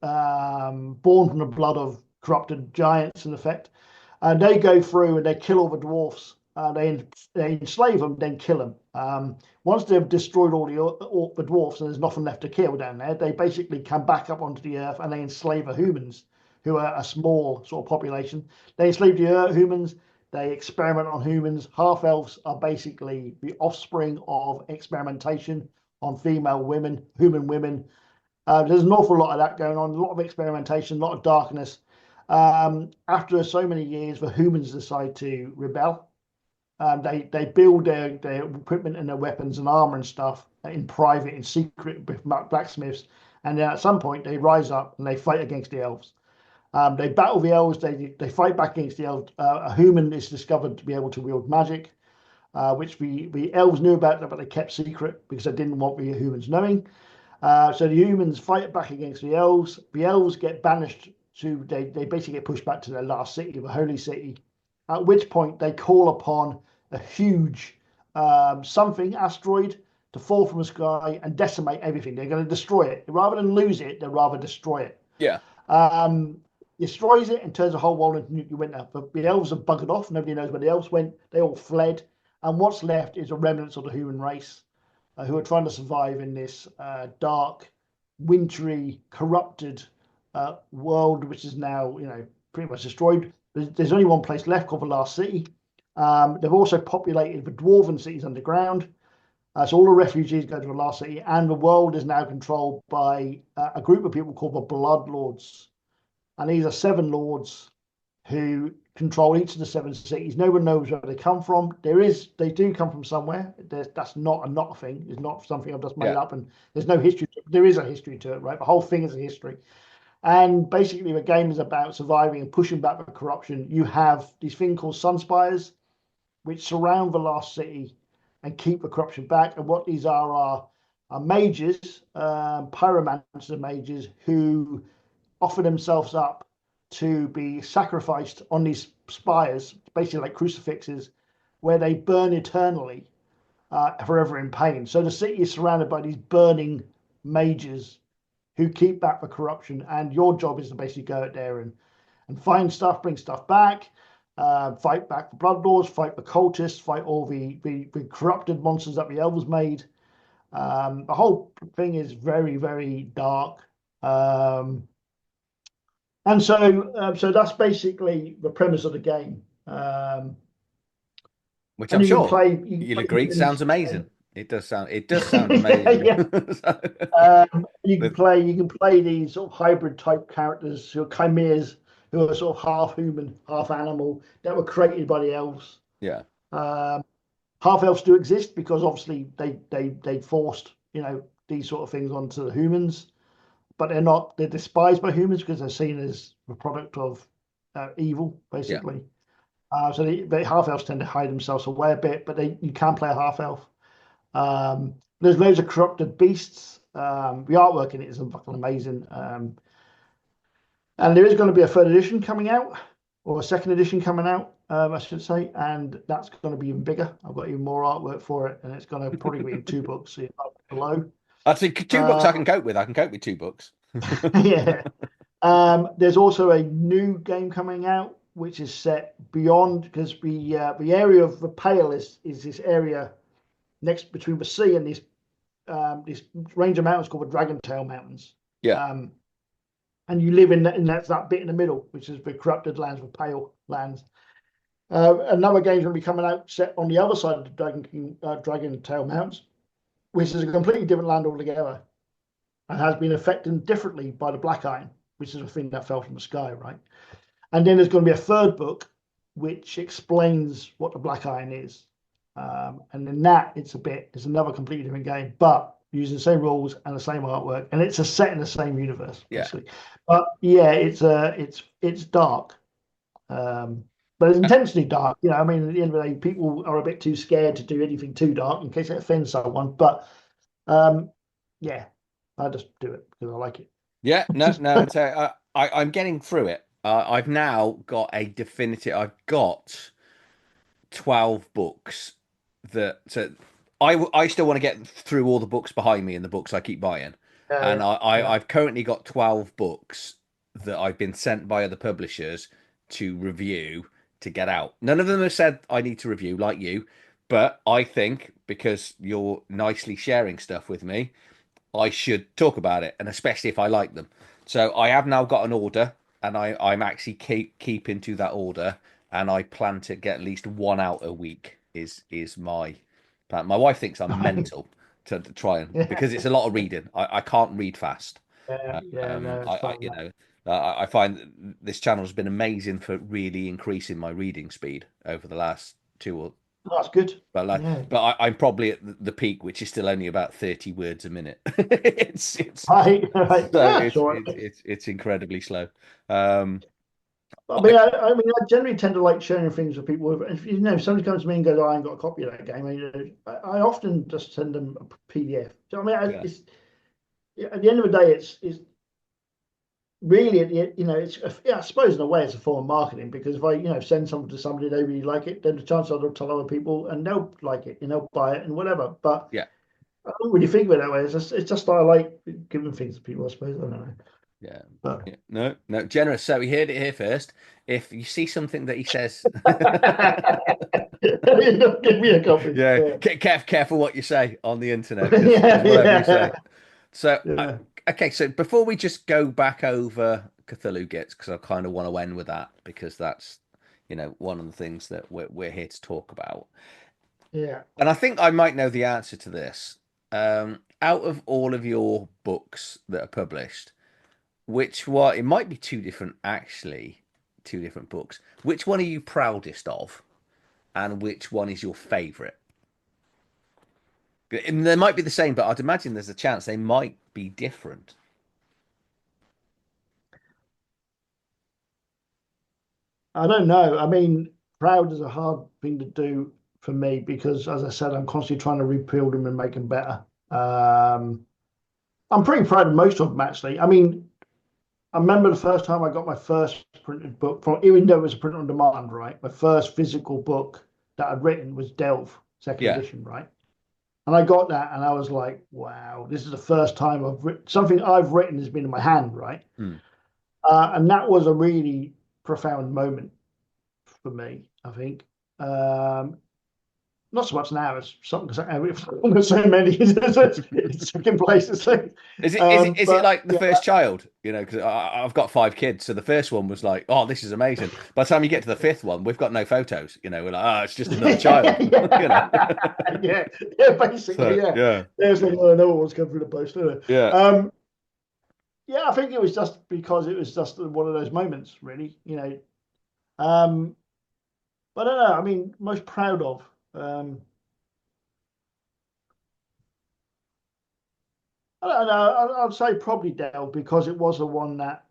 born from the blood of corrupted giants, in effect. And they go through and they kill all the dwarfs. They enslave them, then kill them. Once they've destroyed all the dwarfs and there's nothing left to kill down there, they basically come back up onto the earth and they enslave the humans, who are a small sort of population. They enslave the humans. They experiment on humans. Half elves are basically the offspring of experimentation on female women, human women. There's an awful lot of that going on, a lot of experimentation, a lot of darkness. After so many years, the humans decide to rebel. They build their equipment and their weapons and armor and stuff in private, in secret, with blacksmiths. And then at some point, they rise up and they fight against the elves. They battle the elves. They fight back against the elves. A human is discovered to be able to wield magic, which the elves knew about, but they kept secret because they didn't want the humans knowing. So the humans fight back against the elves. The elves get banished to, they basically get pushed back to their last city, the holy city, at which point they call upon a huge something, asteroid, to fall from the sky and decimate everything. They're going to destroy it. Rather than lose it, they'd rather destroy it. Yeah. Um, Destroys it and turns the whole world into nuclear winter. But the elves have buggered off. Nobody knows where the elves went. They all fled. And what's left is a remnants of the human race who are trying to survive in this dark, wintry, corrupted world, which is now, pretty much destroyed. There's only one place left called the Last City. They've also populated the dwarven cities underground. So all the refugees go to the Last City, and the world is now controlled by a group of people called the Blood Lords. And these are 7 lords who control each of the 7 cities. No one knows where they come from. They do come from somewhere. That's not a thing. It's not something I've just made up, and there's no history to it. There is a history to it, right? The whole thing is a history. And basically, the game is about surviving and pushing back the corruption. You have these things called sunspires, which surround the Last City and keep the corruption back. And what these are mages, pyromancer mages, who offer themselves up to be sacrificed on these spires, basically like crucifixes, where they burn eternally, forever in pain. So the city is surrounded by these burning mages who keep back the corruption, and your job is to basically go out there and find stuff, bring stuff back, fight back the blood lords, fight the cultists, fight all the corrupted monsters that the elves made. The whole thing is very, very dark. And so that's basically the premise of the game. Which And I'm you can sure play. you'll agree sounds amazing. It does sound. It does sound Yeah, amazing. yeah. So, You can with play. You can play these sort of hybrid type characters who are chimeras, who are sort of half human, half animal, that were created by the elves. yeah, Um, Half elves do exist because obviously they forced these sort of things onto the humans, but they're not. They're despised by humans because they're seen as the product of evil, yeah. basically. So the half elves tend to hide themselves away a bit, but you can play a half elf. There's loads of corrupted beasts. The artwork in it is fucking amazing. And there is going to be a third edition coming out, or a second edition coming out, I should say, and that's going to be even bigger. I've got even more artwork for it, and it's going to probably be in 2 books, so below. I'd say 2 books I Uh, can cope with. I can cope with 2 books. Yeah. There's also a new game coming out which is set beyond because the area of the Pale is this area next between the sea and this range of mountains called the Dragon Tail Mountains. Yeah, Um, and you live in that bit in the middle, which is the corrupted lands, the Pale lands. Another game's going to be coming out set on the other side of the Dragon Tail Mountains, which is a completely different land altogether and has been affected differently by the Black Iron, which is a thing that fell from the sky, right? And then there's going to be a third book which explains what the Black Iron is. And in that, it's another completely different game, but using the same rules and the same artwork, and it's a set in the same universe, yeah. basically. But yeah, it's dark, but it's intentionally dark. I mean, at the end of the day, people are a bit too scared to do anything too dark in case it offends someone. But um, yeah, I just do it because I like it. Yeah, no, no. So I'm getting through it. I've now got a definitive. I've got 12 books that. So I still want to get through all the books behind me and the books I keep buying, and Yeah, yeah. I've currently got 12 books that I've been sent by other publishers to review to get out. None of them have said I need to review like you, but I think because you're nicely sharing stuff with me, I should talk about it, and especially if I like them. So I have now got an order, and I'm actually keeping to that order, and I plan to get at least one out a week. Is my plan. My wife thinks I'm Right. mental to try and Yeah, because it's a lot of reading. I can't read fast. yeah, no, it's I fine. you know I find that this channel has been amazing for really increasing my reading speed over the last two or That's good. but Yeah, I'm probably at the peak, which is still only about 30 words a minute. It's right, right. so That's all right. it's incredibly slow. Um, I mean, I, I generally tend to like sharing things with people. If somebody comes to me and goes, "Oh, I ain't got a copy of that game," I often just send them a PDF. So I mean, yeah, it's at the end of the day, it's really it's yeah, I suppose in a way it's a form of marketing because if I send something to somebody they really like it, then the chance I'll tell other people and they'll like it and they'll buy it and whatever. But yeah, I don't really think of it that way. It's just I like giving things to people. I suppose I don't know, yeah, but. yeah. No, no, generous. So we heard it here first. If you see something that he says, Give me a copy. yeah, Yeah, careful what you say on the internet because yeah, whatever you say. yeah, So yeah, okay, so before we just go back over Cthulhu Gits, because I kind of want to end with that because that's one of the things that we're here to talk about. yeah. And I think I might know the answer to this. Out of all of your books that are published, which one, it might be two different, actually, two different books. Which one are you proudest of, and which one is your favorite? And they might be the same, but I'd imagine there's a chance they might be different. I don't know. I mean, proud is a hard thing to do for me because, as I said, I'm constantly trying to rebuild them and make them better. I'm pretty proud of most of them, actually. I mean, I remember the first time I got my first printed book from, even though it was a print on demand, right? My first physical book that I'd written was Delve, second Yeah. edition, right? And I got that, and I was like, "Wow, this is the first time I've written something I've written has been in my hand, right?" Hmm. And that was a really profound moment for me, I think. Um, Not so much now as something because so many it's second place. It's like, Is it but like the yeah, first child? Because I've got five kids, so the first one was like, "Oh, this is amazing." By the time you get to the fifth one, we've got no photos. We're like, "Oh, it's just another child." you know. yeah, yeah, basically, So yeah. yeah, There's like, oh, no one's come through the post, do they? yeah, Yeah, I think it was just because it was just one of those moments, really. Um, but I don't know. I mean, most proud of. Um, I don't know. I'd say probably Dell because it was the one that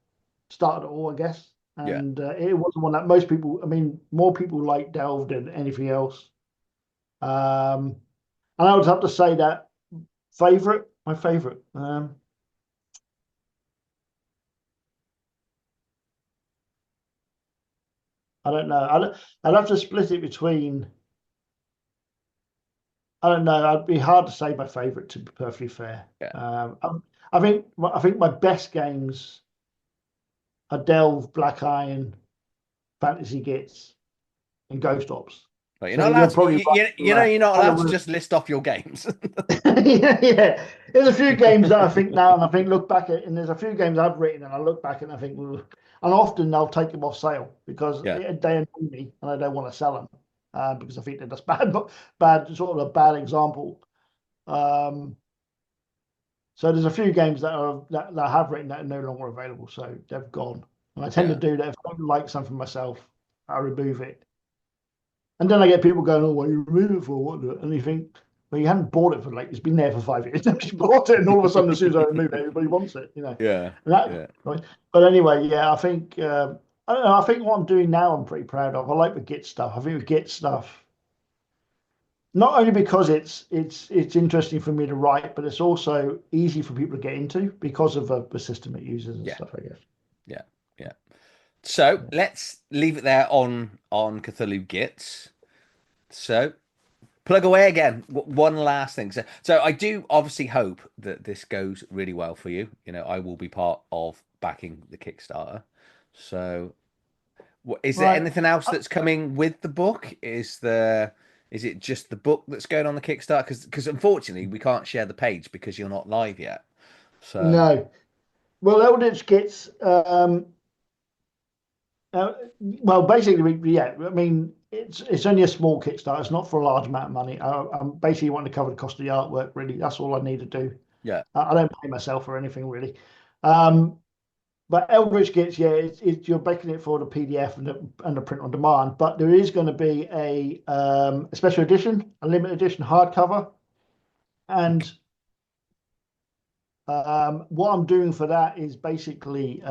started it all, I guess. yeah. And it was the one that most people, I mean, more people like Delve than anything else. Um, and I would have to say that my favorite. I don't know. I'd have to split it between. I don't know. It'd be hard to say my favourite, to be perfectly fair. Yeah. I think my best games are Delve, Black Iron, Fantasy Gits, and Ghost Ops. But you're So not you're allowed to, probably right you know, you're not on allowed to the just list off your games. yeah, yeah. There's a few games that I think now, and I think look back at, and there's a few games I've written, and I look back and I think, "Ugh." And often I'll take them off sale because Yeah. they annoy me, and I don't want to sell them because I think they're just bad, bad sort of a bad example. Um, so there's a few games that I have written that are no longer available, so they've gone. And I tend to Yeah. do that if I don't like something myself, I remove it. And then I get people going, "Oh, what you remove it for? What?" And you think, well, you hadn't bought it for like it's been there for 5 years. You bought it, and all of a sudden, as soon as I remove it, everybody wants it. Yeah. And that, Yeah. right? But anyway, yeah, I think I don't know. I think what I'm doing now, I'm pretty proud of. I like the Git stuff. I think the Git stuff, not only because it's interesting for me to write, but it's also easy for people to get into because of the system it uses and Yeah. stuff. I guess. Yeah. Yeah. So let's leave it there on Cthulhu Gits. So plug away again. One last thing. So I do obviously hope that this goes really well for you. You know, I will be part of backing the Kickstarter. So, is there Right. anything else that's coming with the book? Is it just the book that's going on the Kickstarter? Because unfortunately we can't share the page because you're not live yet. So No. Well, Eldritch Gits. Well, basically, yeah. I mean, it's only a small Kickstarter. It's not for a large amount of money. I'm basically wanting to cover the cost of the artwork. Really, that's all I need to do. yeah, I don't pay myself or anything really. Um, but Eldritch Gits, yeah, you're backing it for the PDF and the print on demand. But there is going to be a special edition, a limited edition hardcover, and what I'm doing for that is basically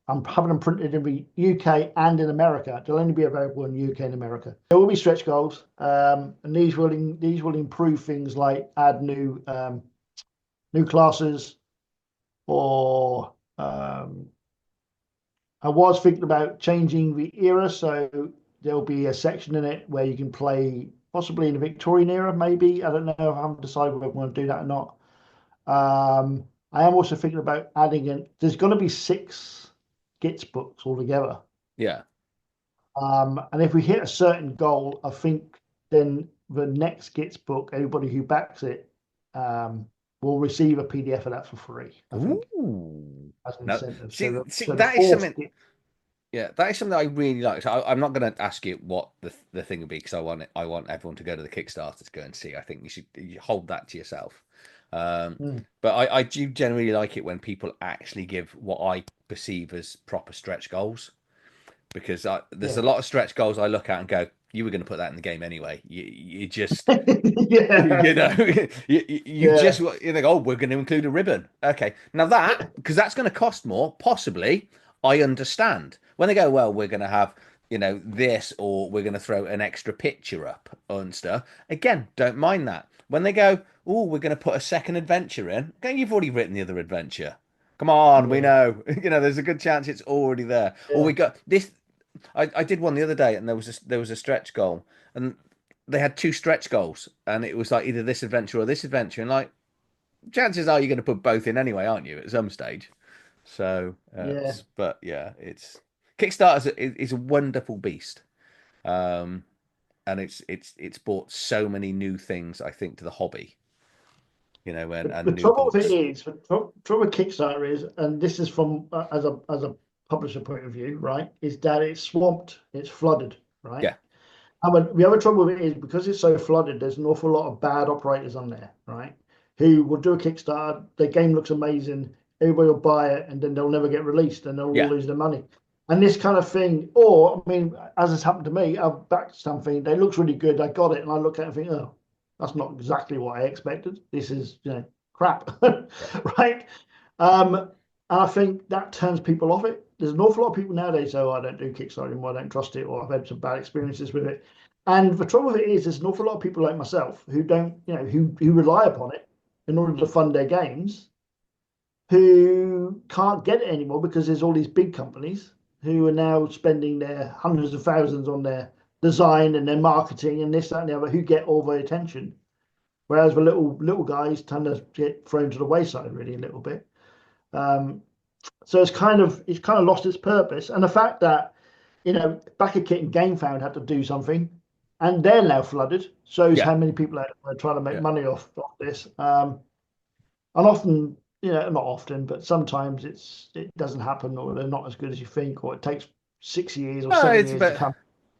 I'm having them printed in the UK and in America. They'll only be available in UK and America. There will be stretch goals, and these will improve things like add new classes, or I was thinking about changing the era, so there'll be a section in it where you can play possibly in the Victorian era, maybe. I don't know. I haven't decided whether I want to do that or not. I am also thinking about adding in. There's going to be 6 Gits books altogether, yeah. and if we hit a certain goal, I think then the next Gits book, everybody who backs it, will receive a PDF of that for free. I think Ooh. as an No, incentive. So see, the that is fourth something. Yeah, that is something that I really like. So I'm not going to ask you what the thing would be because I want everyone to go to the Kickstarter to go and see. I think you hold that to yourself. Mm, But I do generally like it when people actually give what I perceive as proper stretch goals because there's a yeah, lot of stretch goals I look at and go, you were going to put that in the game anyway. You just yeah, you yeah, just think, oh, we're going to include a ribbon. Okay, now that because that's going to cost more, possibly. I understand when they go, well, we're going to have this, or we're going to throw an extra picture up and stuff. Again, don't mind that. When they go, oh, we're going to put a second adventure in. Okay, you've already written the other adventure. Come on, we yeah, know. There's a good chance it's already there. Or we yeah, got this. I did one the other day, and there was a stretch goal, and they had 2 stretch goals, and it was like either this adventure or this adventure, and like chances are you're going to put both in anyway, aren't you, at some stage? So, yeah. but yeah, it's Kickstarter is a wonderful beast, um, and it's brought so many new things, I think, to the hobby, The and new trouble with it books. is, the trouble with Kickstarter is, and this is from as a publisher point of view, right? Is that it's swamped, it's flooded, right? Yeah, And the other trouble with it is because it's so flooded, there's an awful lot of bad operators on there, right? Who will do a Kickstarter, their game looks amazing, everybody will buy it, and then they'll never get released, and they'll all yeah, lose their money. And this kind of thing, or I mean, as has happened to me, I've backed something, it looks really good, I got it, and I look at it and think, oh, that's not exactly what I expected. This is, crap, yeah, right? And I think that turns people off it. There's an awful lot of people nowadays say, "Oh, I don't do Kickstarter anymore. I don't trust it," or "I've had some bad experiences with it." And the trouble with it is, there's an awful lot of people like myself who don't, who rely upon it in order to fund their games, who can't get it anymore because there's all these big companies who are now spending their hundreds of thousands on their design and their marketing and this, that, and the other, who get all the attention. whereas the little guys tend to get thrown to the wayside really a little bit. Um, so it's kind of lost its purpose, and the fact that Backer Kit and GameFound had to do something, and they're now flooded. Shows Yeah, how many people are trying to make yeah. money off this. And often, not often, but sometimes it doesn't happen, or they're not as good as you think, or it takes 6 years or No, 7 years to come.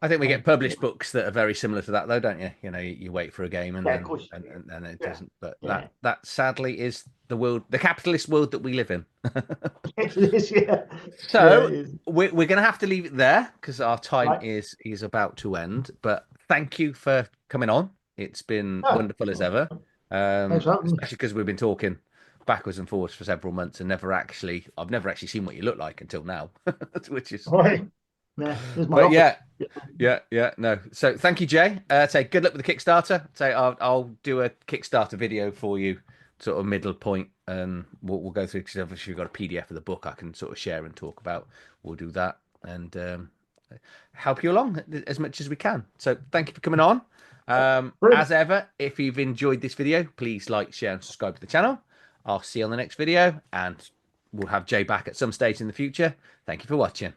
I think we get Yeah, published books that are very similar to that, though, don't you? You wait for a game and yeah, of then course. and it Yeah, doesn't. But yeah. that sadly is the world, the capitalist world that we live in. It is, yeah, yeah, it So is. we're going to have to leave it there because our time Right. is about to end. But thank you for coming on. It's been Oh, wonderful as ever, thanks for having me. especially because we've been talking backwards and forwards for several months and I've never actually seen what you look like until now, which is. All right. Yeah, this is my But office. yeah, Yeah. no. So thank you, Jay. Say good luck with the Kickstarter. Say I'll do a Kickstarter video for you, sort of middle point, and we'll go through because obviously we've got a PDF of the book I can sort of share and talk about. We'll do that and help you along as much as we can. So thank you for coming on. Brilliant. As ever, if you've enjoyed this video, please like, share, and subscribe to the channel. I'll see you on the next video, and we'll have Jay back at some stage in the future. Thank you for watching.